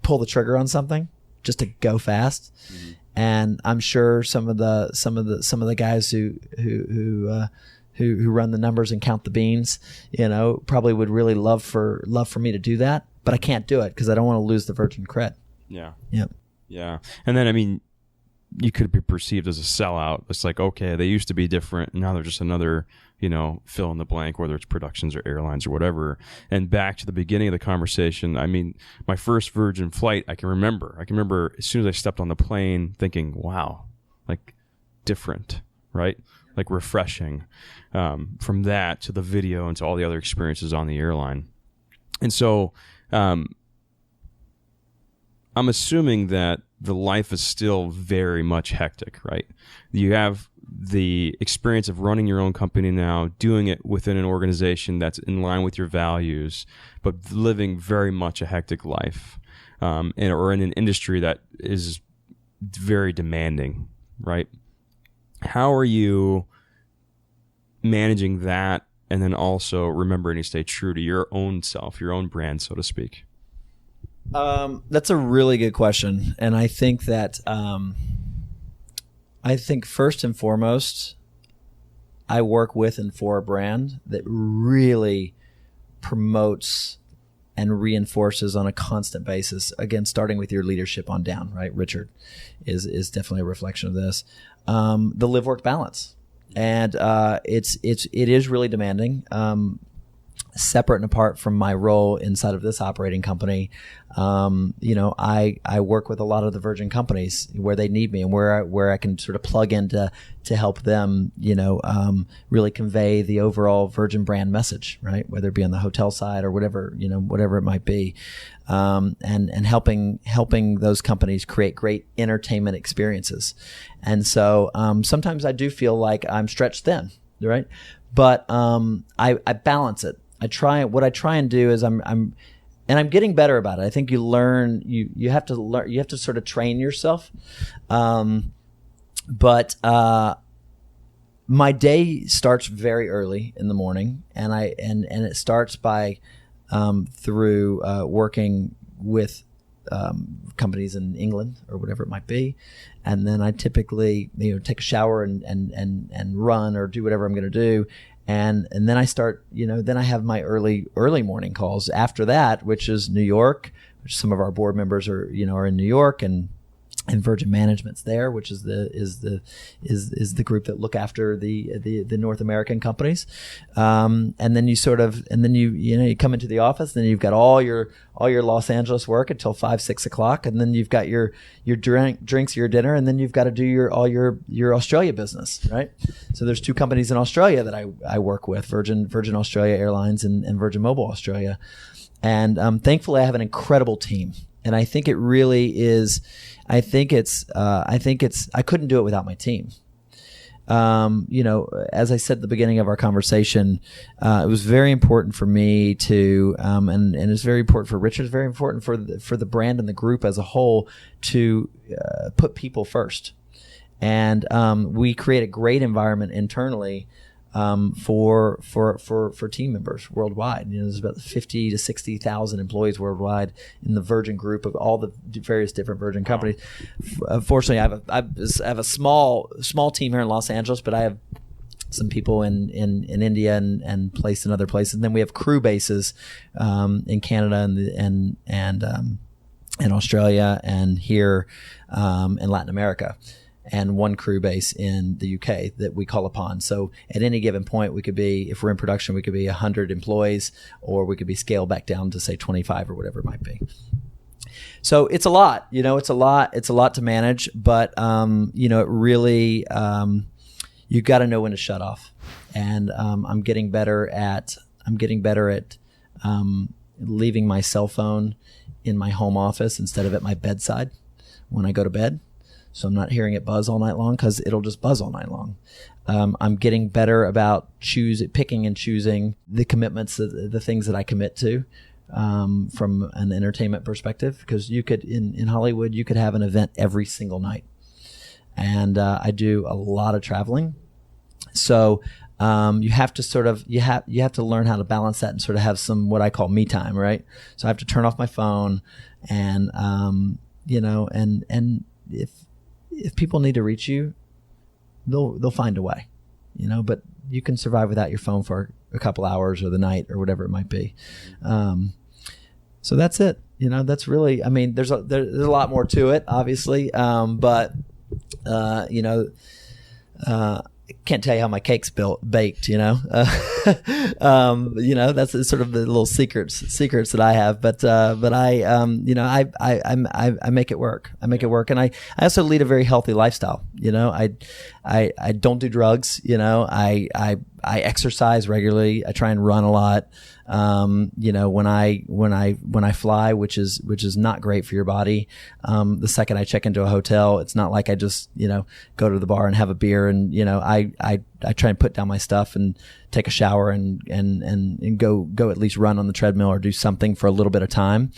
pull the trigger on something, just to go fast. Mm-hmm. And I'm sure some of the guys who run the numbers and count the beans, probably would really love for me to do that, but I can't do it because I don't want to lose the Virgin cred. Yeah. Yeah. Yeah. And then, you could be perceived as a sellout. It's like, okay, they used to be different. Now they're just another, fill in the blank, whether it's productions or airlines or whatever. And back to the beginning of the conversation, my first Virgin flight, I can remember as soon as I stepped on the plane thinking, wow, like different, right? Like refreshing. From that to the video and to all the other experiences on the airline. And so, I'm assuming that the life is still very much hectic, right? You have the experience of running your own company now, doing it within an organization that's in line with your values, but living very much a hectic life, or in an industry that is very demanding, right? How are you managing that, and then also remembering to stay true to your own self, your own brand, so to speak? That's a really good question. And I think that, I think first and foremost, I work with and for a brand that really promotes and reinforces on a constant basis. Again, starting with your leadership on down, right? Richard is definitely a reflection of this. The live work balance. And it is really demanding. Separate and apart from my role inside of this operating company, I work with a lot of the Virgin companies where they need me and where I can sort of plug in to help them, really convey the overall Virgin brand message, right? Whether it be on the hotel side or whatever it might be, and helping those companies create great entertainment experiences. And so sometimes I do feel like I'm stretched thin, right? But I balance it. What I try and do is I'm getting better about it. I think you learn, you have to learn, you have to sort of train yourself. But my day starts very early in the morning, and it starts by through working with companies in England or whatever it might be, and then I typically take a shower and run or do whatever I'm going to do. And then I start, then I have my early morning calls after that, which is New York, which some of our board members are in New York, and Virgin Management's there, which is the group that look after the North American companies. And then you come into the office, and then you've got all your Los Angeles work until 5-6 o'clock, and then you've got your drinks, your dinner, and then you've got to do your Australia business, right? So there's 2 companies in Australia that I work with, Virgin Australia Airlines and Virgin Mobile Australia, and thankfully I have an incredible team. And I think it really is. I think it's. I couldn't do it without my team. As I said at the beginning of our conversation, it was very important for me to, and it's very important for Richard. It's very important for the brand and the group as a whole to put people first. And we create a great environment internally for team members worldwide. There's about 50 to 60,000 employees worldwide in the Virgin group of all the various different Virgin companies. Fortunately, I have a small team here in Los Angeles, but I have some people in India and placed in other places. And then we have crew bases in Canada and Australia and here in Latin America, and one crew base in the UK that we call upon. So at any given point, we could be, if we're in production, we could be 100 employees, or we could be scaled back down to say 25 or whatever it might be. So it's a lot, it's a lot to manage, but it really, you got to know when to shut off. And I'm getting better at leaving my cell phone in my home office instead of at my bedside when I go to bed. So I'm not hearing it buzz all night long, because it'll just buzz all night long. I'm getting better about picking and choosing the commitments, the things that I commit to from an entertainment perspective, because you could, in Hollywood, you could have an event every single night. And I do a lot of traveling. So you have to you have to learn how to balance that and sort of have some, what I call me time, right? So I have to turn off my phone and if people need to reach you, they'll find a way, but you can survive without your phone for a couple hours or the night or whatever it might be. So that's it. That's really, there's a lot more to it, obviously. But can't tell you how my cake's baked, that's sort of the little secrets that I have, but I make it work. And I also lead a very healthy lifestyle. I don't do drugs. I exercise regularly. I try and run a lot. When I fly, which is not great for your body. The second I check into a hotel, it's not like I just, go to the bar and have a beer and, I try and put down my stuff and take a shower and go at least run on the treadmill or do something for a little bit of time.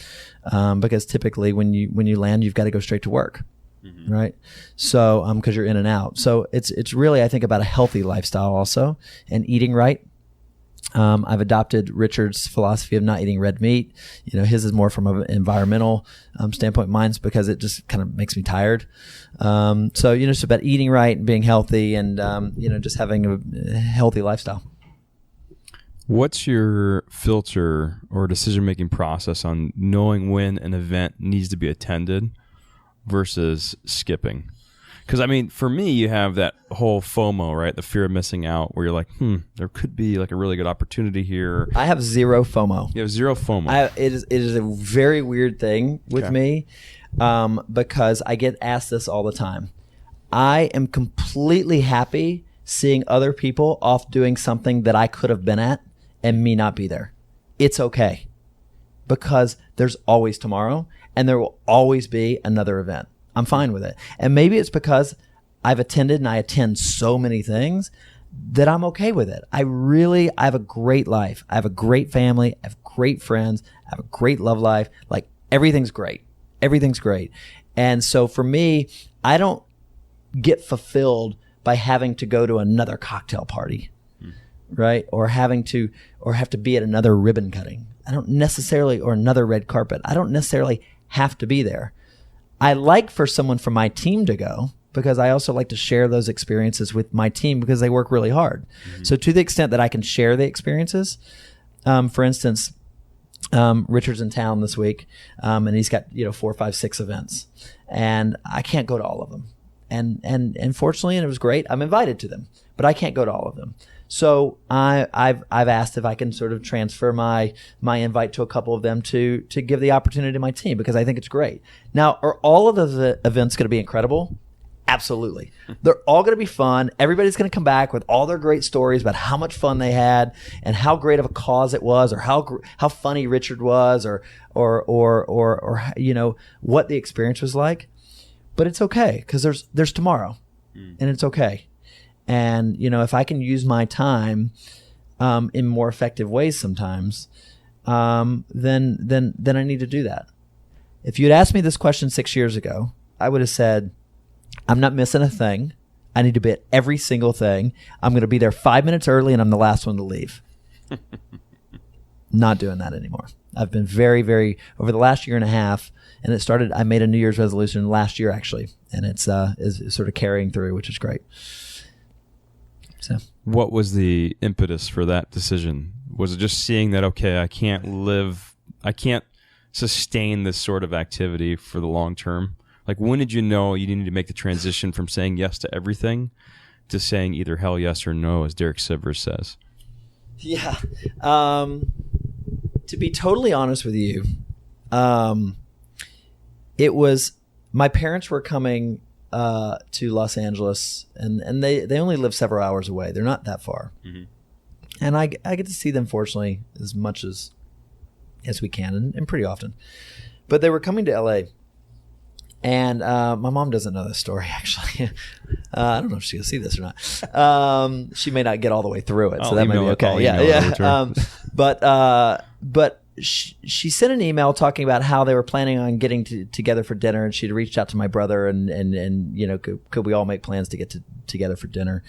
Because typically when you land, you've got to go straight to work. Mm-hmm. Right. So, cause you're in and out. So it's really, I think, about a healthy lifestyle also, and eating right. I've adopted Richard's philosophy of not eating red meat. His is more from an environmental standpoint. Mine's because it just kind of makes me tired. So it's about eating right and being healthy and, just having a healthy lifestyle. What's your filter or decision-making process on knowing when an event needs to be attended versus skipping? Because, for me, you have that whole FOMO, right? The fear of missing out, where you're like, there could be like a really good opportunity here. I have zero FOMO. You have zero FOMO. It is a very weird thing with me because I get asked this all the time. I am completely happy seeing other people off doing something that I could have been at and me not be there. It's okay because there's always tomorrow and there will always be another event. I'm fine with it. And maybe it's because I've attended and I attend so many things that I'm okay with it. I have a great life. I have a great family. I have great friends. I have a great love life. Like everything's great. Everything's great. And so for me, I don't get fulfilled by having to go to another cocktail party, right? Or have to be at another ribbon cutting. Or another red carpet. I don't necessarily have to be there. I like for someone from my team to go because I also like to share those experiences with my team because they work really hard. Mm-hmm. So to the extent that I can share the experiences, for instance, Richard's in town this week, and he's got 4, 5, 6 events, and I can't go to all of them. And fortunately, and it was great, I'm invited to them, but I can't go to all of them. So I've asked if I can sort of transfer my invite to a couple of them to give the opportunity to my team because I think it's great. Now, are all of those events going to be incredible? Absolutely. They're all going to be fun. Everybody's going to come back with all their great stories about how much fun they had and how great of a cause it was, or how funny Richard was, or what the experience was like. But it's okay because there's tomorrow, and it's okay. And, if I can use my time in more effective ways sometimes, then I need to do that. If you'd asked me this question 6 years ago, I would have said, I'm not missing a thing. I need to be at every single thing. I'm going to be there 5 minutes early and I'm the last one to leave. Not doing that anymore. I've been very, very, over the last year and a half, and I made a New Year's resolution last year actually, and it's is sort of carrying through, which is great. So, what was the impetus for that decision? Was it just seeing that, okay, I can't sustain this sort of activity for the long term? Like, when did you know you needed to make the transition from saying yes to everything to saying either hell yes or no, as Derek Sivers says? Yeah. To be totally honest with you, it was, my parents were coming to Los Angeles, and they only live several hours away. They're not that far. Mm-hmm. And I get to see them, fortunately, as much as we can, and pretty often. But they were coming to LA, and my mom doesn't know this story, actually. I don't know if she'll see this or not. She may not get all the way through it, so that might be okay. Yeah. But she sent an email talking about how they were planning on getting together for dinner, and she'd reached out to my brother and could we all make plans to get together for dinner,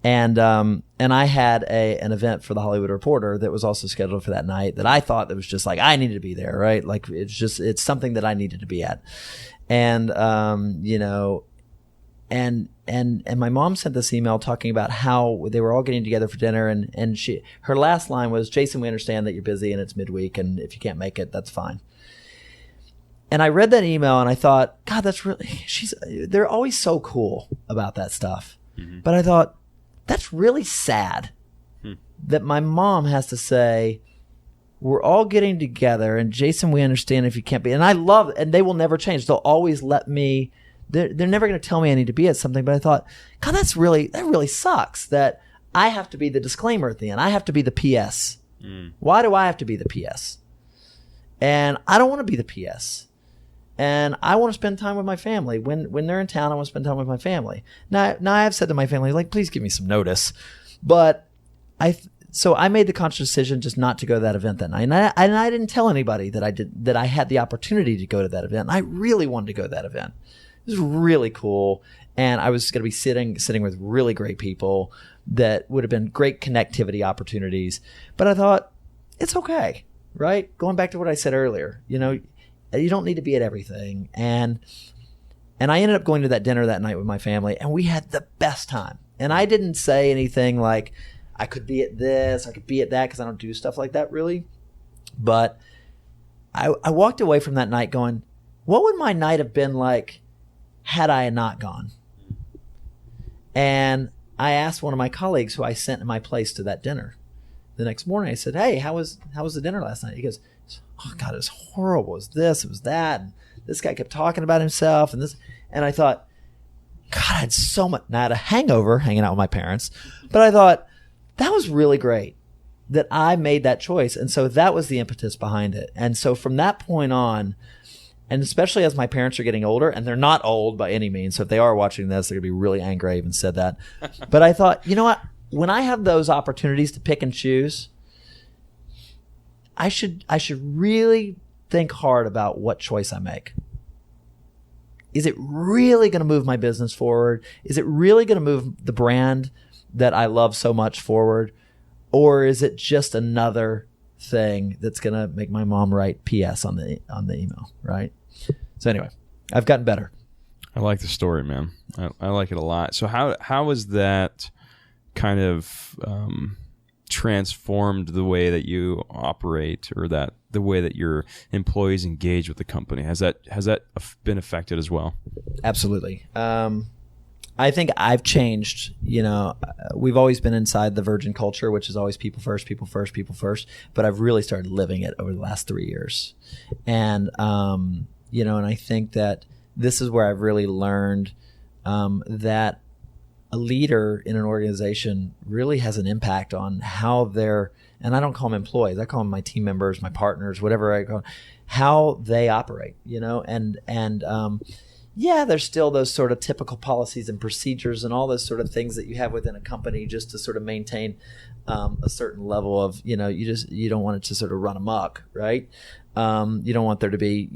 and I had an event for the Hollywood Reporter that was also scheduled for that night that I thought that was just like I needed to be there, right? Like it's something that I needed to be at, and and my mom sent this email talking about how they were all getting together for dinner, and her last line was, "Jason, we understand that you're busy and it's midweek, and if you can't make it, that's fine." And I read that email and I thought, God, they're always so cool about that stuff. Mm-hmm. But I thought, that's really sad that my mom has to say, we're all getting together, and Jason, we understand if you can't be. And I love, and they will never change. They'll always let me. They're never going to tell me I need to be at something, but I thought, God, that really sucks that I have to be the disclaimer at the end. I have to be the PS. Why do I have to be the PS? And I don't want to be the PS. And I want to spend time with my family. When they're in town, I want to spend time with my family. Now I have said to my family, like, please give me some notice. But so I made the conscious decision just not to go to that event that night. And I didn't tell anybody that I had the opportunity to go to that event. I really wanted to go to that event. It was really cool. And I was going to be sitting with really great people that would have been great connectivity opportunities. But I thought, it's okay, right? Going back to what I said earlier, you don't need to be at everything. And I ended up going to that dinner that night with my family, and we had the best time. And I didn't say anything like, I could be at this, I could be at that, because I don't do stuff like that really. But I walked away from that night going, what would my night have been like had I not gone? And I asked one of my colleagues who I sent in my place to that dinner. The next morning I said, hey, how was the dinner last night? He goes, oh God, it was horrible. It was this, it was that. And this guy kept talking about himself and this. And I thought, God, I had so much. And I had a hangover hanging out with my parents. But I thought, that was really great that I made that choice. And so that was the impetus behind it. And so from that point on, and especially as my parents are getting older, and they're not old by any means, so if they are watching this, they're going to be really angry I even said that. But I thought, you know what? When I have those opportunities to pick and choose, I should really think hard about what choice I make. Is it really going to move my business forward? Is it really going to move the brand that I love so much forward? Or is it just another thing that's going to make my mom write PS on the email, right? So anyway, I've gotten better. I like the story, man. I like it a lot. So how was that kind of transformed the way that you operate, or that the way that your employees engage with the company? Has that been affected as well? Absolutely. I think I've changed. We've always been inside the Virgin culture, which is always people first, people first, people first. But I've really started living it over the last 3 years. And, and I think that this is where I've really learned that a leader in an organization really has an impact on how they're, and I don't call them employees, I call them my team members, my partners, whatever I call them, how they operate, yeah, there's still those sort of typical policies and procedures and all those sort of things that you have within a company just to sort of maintain a certain level of, you don't want it to sort of run amok, right? You don't want there to be,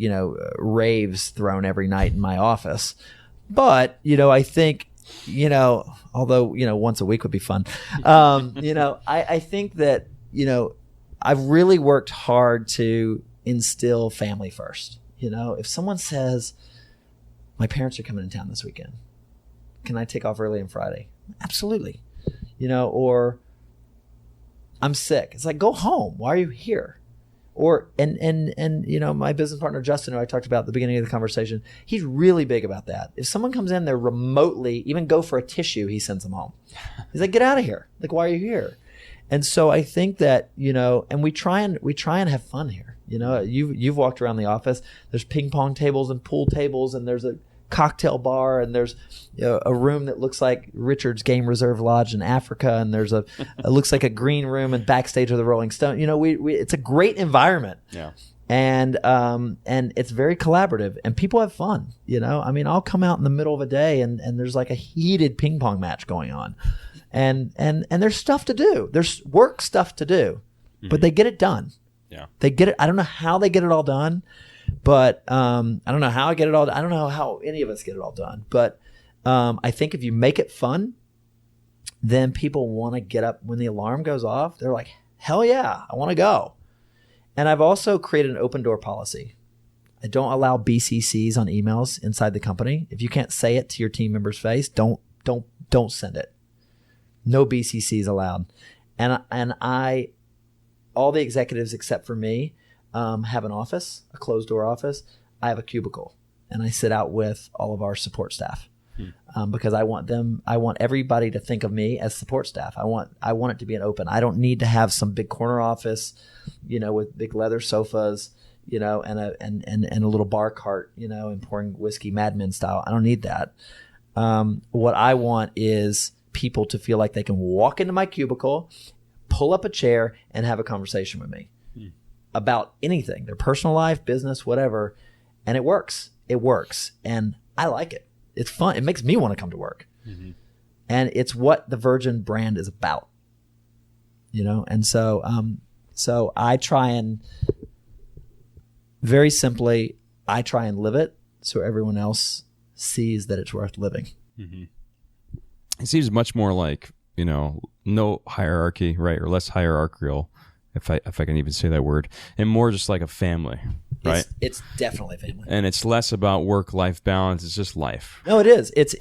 raves thrown every night in my office. But, I think, although, once a week would be fun, I think that, I've really worked hard to instill family first. If someone says, my parents are coming in town this weekend, can I take off early on Friday? Absolutely. Or I'm sick. It's like, go home. Why are you here? Or, and my business partner, Justin, who I talked about at the beginning of the conversation, he's really big about that. If someone comes in there remotely, even go for a tissue, he sends them home. He's like, get out of here. Like, why are you here? And so I think that, and we try and have fun here. You've walked around the office. There's ping pong tables and pool tables, and there's a cocktail bar, and there's a room that looks like Richard's Game Reserve Lodge in Africa, and there's it looks like a green room and backstage of the Rolling Stone. It's a great environment. Yeah. And it's very collaborative, and people have fun. I'll come out in the middle of a day and there's like a heated ping pong match going on, and there's stuff to do. There's work stuff to do, but they get it done. Yeah. They get it. I don't know how they get it all done. But I don't know how I get it all done. I don't know how any of us get it all done. But I think if you make it fun, then people want to get up when the alarm goes off. They're like, hell yeah, I want to go. And I've also created an open door policy. I don't allow BCCs on emails inside the company. If you can't say it to your team member's face, don't send it. No BCCs allowed. And I, all the executives except for me, have an office, a closed door office. I have a cubicle, and I sit out with all of our support staff because I want everybody to think of me as support staff. I want it to be an open. I don't need to have some big corner office, with big leather sofas, and a little bar cart, and pouring whiskey Mad Men style. I don't need that. What I want is people to feel like they can walk into my cubicle, pull up a chair, and have a conversation with me about anything, their personal life, business, whatever. And it works. And I like it. It's fun. It makes me want to come to work. Mm-hmm. And it's what the Virgin brand is about, And so I try and, very simply, I try and live it so everyone else sees that it's worth living. Mm-hmm. It seems much more like, no hierarchy, right? Or less hierarchical, if I can even say that word, and more just like a family, right? It's definitely family. And it's less about work-life balance. It's just life. No, it is. It's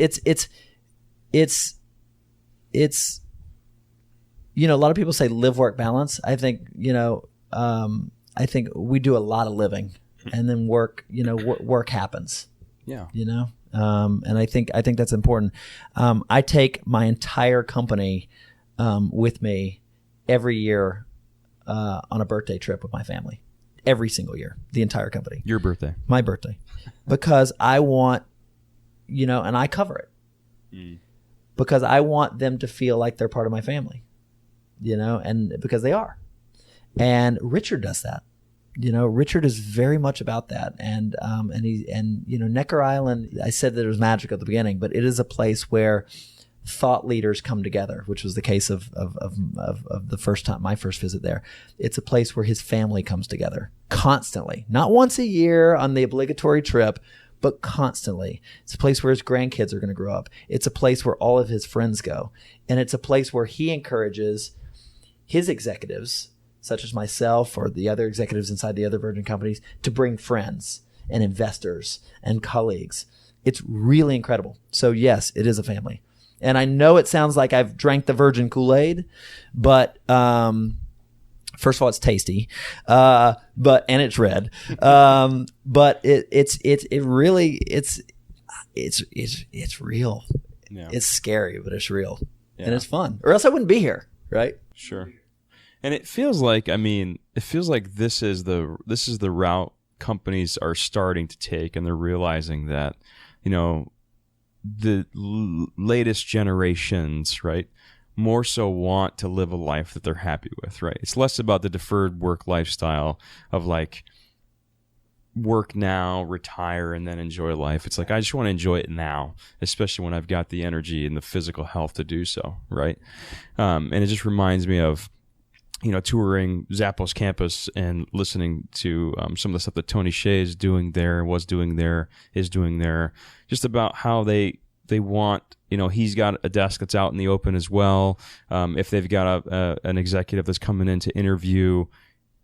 a lot of people say live-work balance. I think, I think we do a lot of living, and then work happens. Yeah. And I think that's important. I take my entire company with me every year on a birthday trip with my family. Every single year, the entire company. Your birthday. My birthday. Because I want, and I cover it. Because I want them to feel like they're part of my family, and because they are. And Richard does that. Richard is very much about that. And Necker Island, I said that it was magic at the beginning, but it is a place where thought leaders come together, which was the case of the first time, my first visit there. It's a place where his family comes together constantly, not once a year on the obligatory trip, but constantly. It's a place where his grandkids are going to grow up. It's a place where all of his friends go. And it's a place where he encourages his executives, such as myself or the other executives inside the other Virgin companies, to bring friends and investors and colleagues. It's really incredible. So yes, it is a family. And I know it sounds like I've drank the Virgin Kool-Aid, but first of all, it's tasty, and it's red. But it's real. Yeah. It's scary, but it's real, and it's fun. Or else I wouldn't be here, right? Sure. And it feels like, this is the route companies are starting to take, and they're realizing that, the latest generations, right, more so want to live a life that they're happy with, right? It's less about the deferred work lifestyle of like work now, retire, and then enjoy life. It's like, I just want to enjoy it now, especially when I've got the energy and the physical health to do so, right? And it just reminds me of, touring Zappos campus and listening to some of the stuff that Tony Hsieh is doing there, is doing there, just about how they want, he's got a desk that's out in the open as well. If they've got an executive that's coming in to interview,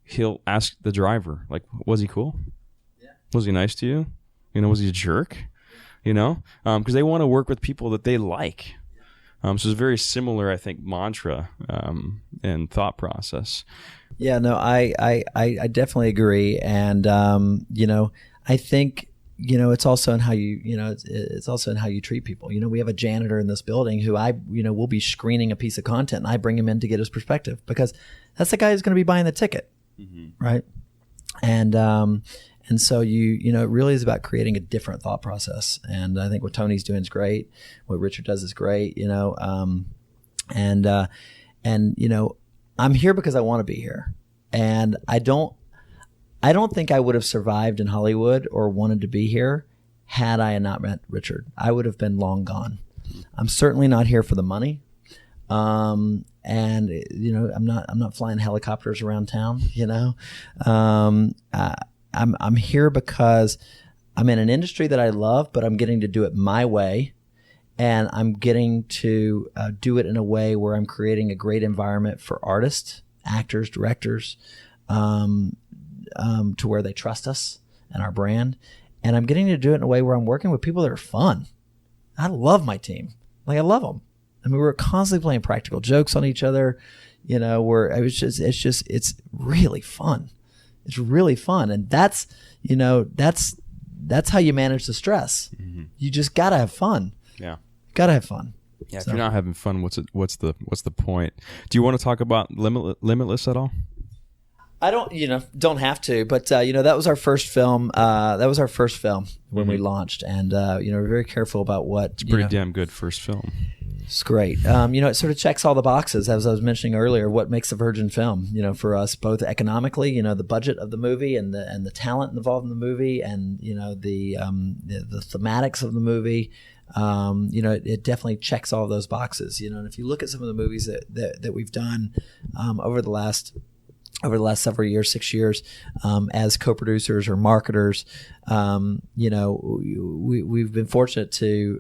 he'll ask the driver, like, was he cool? Yeah. Was he nice to you? Was he a jerk? Because they want to work with people that they like. So it's a very similar, I think, mantra and thought process. Yeah, no, I definitely agree, and I think it's also in how you it's also in how you treat people. We have a janitor in this building who will be screening a piece of content, and I bring him in to get his perspective because that's the guy who's going to be buying the ticket, right? And so it really is about creating a different thought process. And I think what Tony's doing is great. What Richard does is great, I'm here because I want to be here. And I don't think I would have survived in Hollywood or wanted to be here had I not met Richard. I would have been long gone. I'm certainly not here for the money. And I'm not flying helicopters around town, I'm here because I'm in an industry that I love, but I'm getting to do it my way. And I'm getting to do it in a way where I'm creating a great environment for artists, actors, directors, to where they trust us and our brand. And I'm getting to do it in a way where I'm working with people that are fun. I love my team. Like, I love them. I mean, we're constantly playing practical jokes on each other. It's really fun. It's really fun. And that's how you manage the stress. Mm-hmm. You just gotta have fun. Yeah. Gotta have fun. Yeah. So. If you're not having fun, what's the point? Do you want to talk about Limitless at all? I don't have to, but that was our first film. When we launched, and we're very careful about what. It's a pretty damn good first film. It's great. It sort of checks all the boxes, as I was mentioning earlier. What makes a Virgin film? For us, both economically, the budget of the movie and the talent involved in the movie, and the thematics of the movie. It definitely checks all of those boxes. And if you look at some of the movies that we've done over the last over the last several years, 6 years, as co-producers or marketers. We've been fortunate to,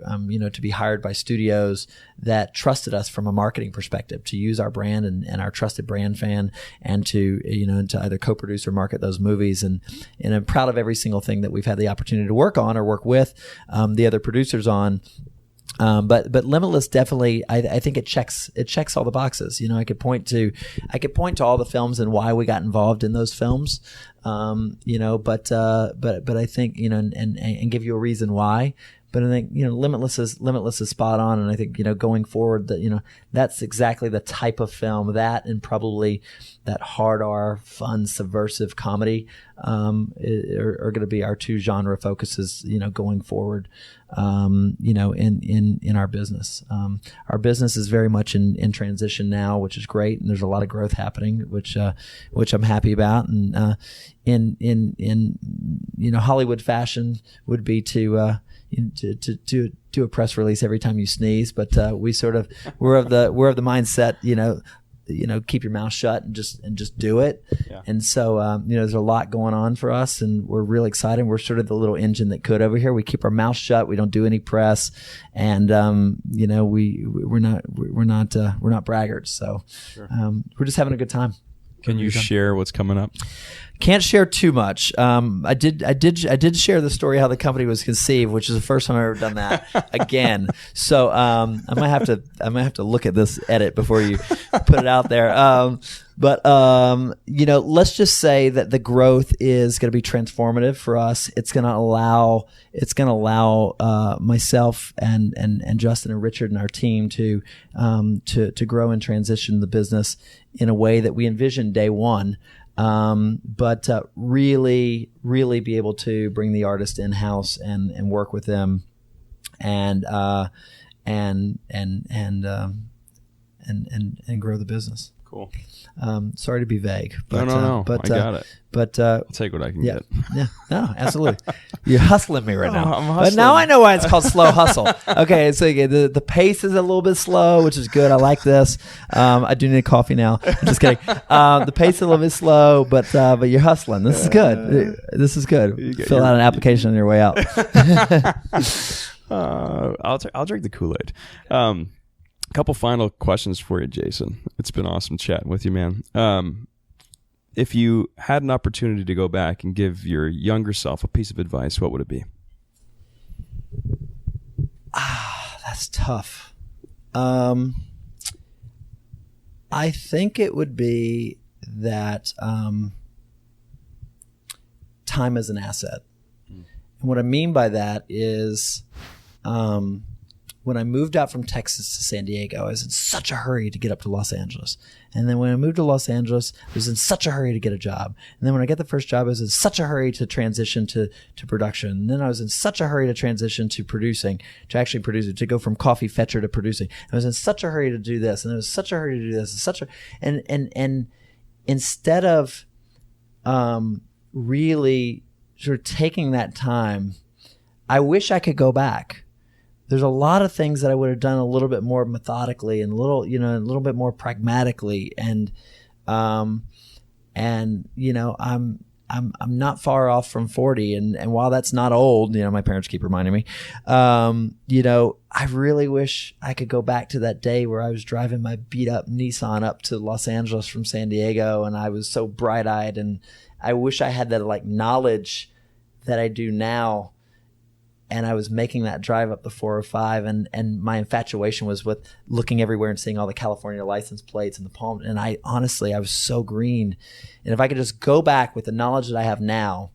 to be hired by studios that trusted us from a marketing perspective to use our brand and our trusted brand fan, and to either co-produce or market those movies. And I'm proud of every single thing that we've had the opportunity to work on or work with the other producers on. But Limitless definitely, I think it checks all the boxes. I could point to all the films and why we got involved in those films. But I think, and give you a reason why. But I think, Limitless is spot on. And I think, going forward that, that's exactly the type of film that, and probably that hard R, fun, subversive comedy, are going to be our two genre focuses, going forward, in our business. Our business is very much in transition now, which is great. And there's a lot of growth happening, which I'm happy about. And, in Hollywood fashion would be to do a press release every time you sneeze, but we're of the mindset, keep your mouth shut and just do it. Yeah. And so there's a lot going on for us, and we're really excited. We're sort of the little engine that could over here. We keep our mouth shut. We don't do any press, and we're not braggarts. So sure. We're just having a good time. Can you share what's coming up? Can't share too much. I did share the story how the company was conceived, which is the first time I've ever done that again. So I might have to look at this edit before you put it out there. Let's just say that the growth is going to be transformative for us. It's going to allow myself and Justin and Richard and our team to grow and transition the business in a way that we envisioned day one. But really be able to bring the artist in house and work with them, and grow the business. Cool. Sorry to be vague, but no. But, I got it. But I'll take what I can get. Yeah, no, absolutely. You're hustling me right now. I'm hustling. But now I know why it's called slow hustle. Okay, so the pace is a little bit slow, which is good. I like this. I do need coffee now. I'm just kidding. The pace is a little bit slow, but you're hustling. This is good. This is good. Fill out an application on your way out. I'll drink the Kool-Aid. A couple final questions for you, Jason. It's been awesome chatting with you, man. If you had an opportunity to go back and give your younger self a piece of advice, what would it be? That's tough. I think it would be that time is an asset. And what I mean by that is when I moved out from Texas to San Diego, I was in such a hurry to get up to Los Angeles. And then when I moved to Los Angeles, I was in such a hurry to get a job. And then when I got the first job, I was in such a hurry to transition to production. And then I was in such a hurry to transition to producing, to go from coffee fetcher to producing. I was in such a hurry to do this, and I was such a hurry to do this, and instead of really sort of taking that time, I wish I could go back. There's a lot of things that I would have done a little bit more methodically and a little bit more pragmatically. And I'm not far off from 40. And while that's not old, my parents keep reminding me, I really wish I could go back to that day where I was driving my beat up Nissan up to Los Angeles from San Diego. And I was so bright eyed, and I wish I had that knowledge that I do now. And I was making that drive up the 405, and my infatuation was with looking everywhere and seeing all the California license plates and the palm. And I was so green. And if I could just go back with the knowledge that I have now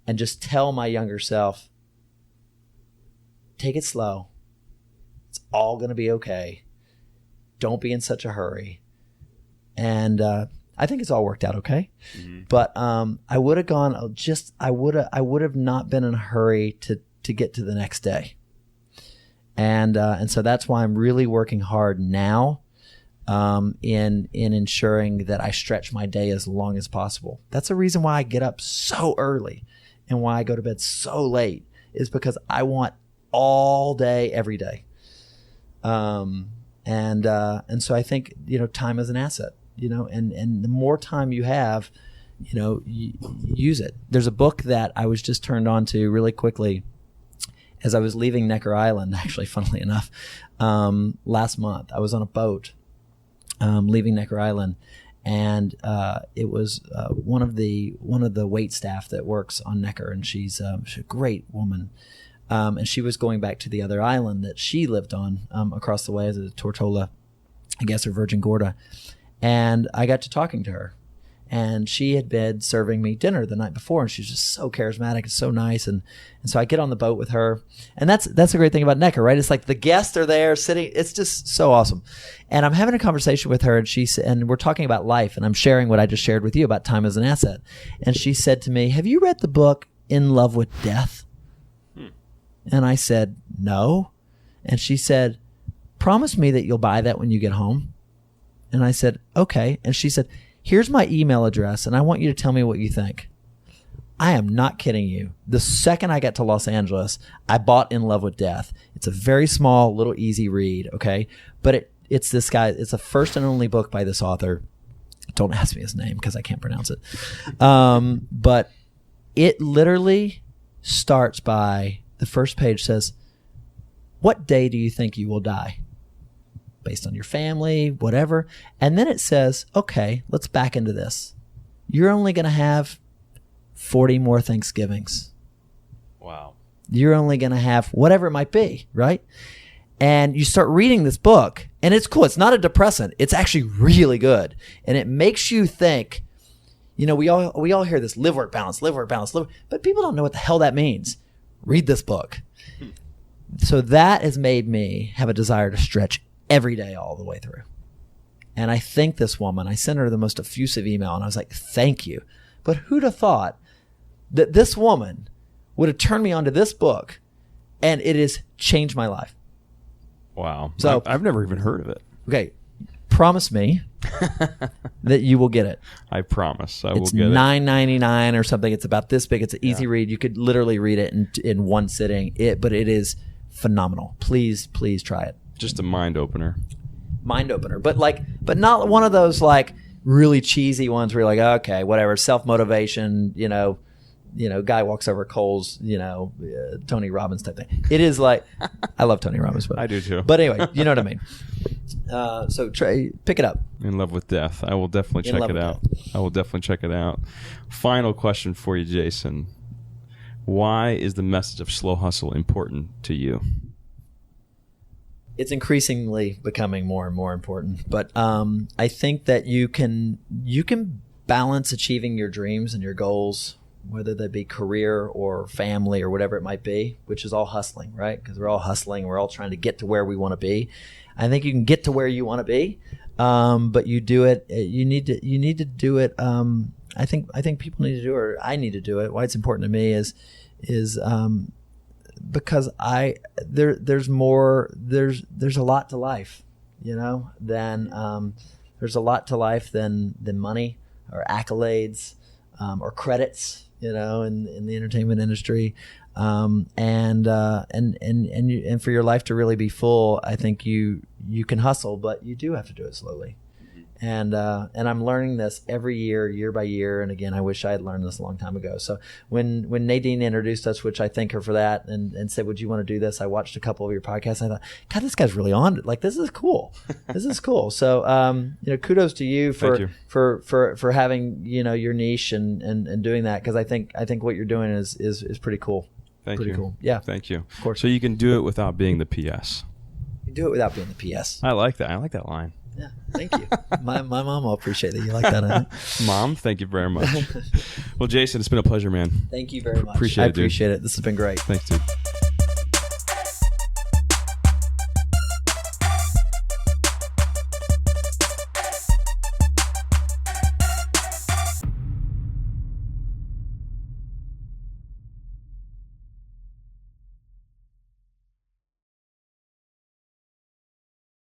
and just tell my younger self, take it slow. It's all going to be okay. Don't be in such a hurry. And I think it's all worked out okay. Mm-hmm. But I would have gone I would have not been in a hurry to get to the next day. And so that's why I'm really working hard now in ensuring that I stretch my day as long as possible. That's the reason why I get up so early and why I go to bed so late, is because I want all day, every day. And so I think, time is an asset. and the more time you have, use it. There's a book that I was just turned on to really quickly as I was leaving Necker Island, actually, funnily enough, last month. I was on a boat leaving Necker Island, and it was one of the wait staff that works on Necker, and she's a great woman. And she was going back to the other island that she lived on across the way, as a Tortola, I guess, or Virgin Gorda. And I got to talking to her. And she had been serving me dinner the night before, and she's just so charismatic and so nice. And so I get on the boat with her. And that's a great thing about Necker, right? It's like the guests are there sitting. It's just so awesome. And I'm having a conversation with her, and we're talking about life, and I'm sharing what I just shared with you about time as an asset. And she said to me, "Have you read the book In Love with Death?" And I said, "No." And she said, "Promise me that you'll buy that when you get home." And I said, "Okay." And she said, "Here's my email address, and I want you to tell me what you think." I am not kidding you. The second I got to Los Angeles, I bought In Love with Death. It's a very small, little easy read, okay? But it's this guy. It's a first and only book by this author. Don't ask me his name because I can't pronounce it. But it literally starts by, the first page says, "What day do you think you will die?" Based on your family, whatever. And then it says, "Okay, let's back into this. You're only going to have 40 more Thanksgivings." Wow. You're only going to have whatever it might be, right? And you start reading this book, and it's cool. It's not a depressant. It's actually really good. And it makes you think, we all hear this live work balance, but people don't know what the hell that means. Read this book. So that has made me have a desire to stretch every day all the way through. And I thank this woman. I sent her the most effusive email, and I was like, "Thank you." But who'd have thought that this woman would have turned me onto this book, and it has changed my life. Wow. So I've never even heard of it. Okay, promise me that you will get it. I promise I will It's get it. $9.99 or something. It's about this big. It's an easy read. You could literally read it in one sitting. But it is phenomenal. Please try it. Just a mind opener. But not one of those like really cheesy ones where you're like, okay, whatever, self-motivation, guy walks over Cole's, Tony Robbins type thing. It is like, I love Tony Robbins, but I do too. But anyway, you know what I mean. So pick it up. In Love with Death. I will definitely check it out. I will definitely check it out. Final question for you, Jason. Why is the message of slow hustle important to you? It's increasingly becoming more and more important, but I think that you can balance achieving your dreams and your goals, whether they be career or family or whatever it might be, which is all hustling, right? Because we're all hustling, we're all trying to get to where we want to be. I think you can get to where you want to be, but you do it. You need to do it. I think people need to do it, or I need to do it. Why it's important to me is because there's a lot to life, than there's a lot to life than money or accolades or credits, in the entertainment industry, and for your life to really be full, I think you can hustle, but you do have to do it slowly. And I'm learning this every year by year. And again, I wish I had learned this a long time ago. So when Nadine introduced us, which I thank her for that, and said, "Would you want to do this?" I watched a couple of your podcasts. And I thought, God, this guy's really on it. Like, this is cool. This is cool. So, kudos to you for having, your niche and doing that. Cause I think what you're doing is pretty cool. Thank you. Cool. Yeah. Thank you. Of course. So you can do it without being the PS. You do it without being the PS. I like that. I like that line. Yeah, thank you. My mom will appreciate that. You like that, I think. Mom, thank you very much. Well, Jason, it's been a pleasure, man. Thank you very much. Appreciate it, dude. This has been great. Thanks, dude.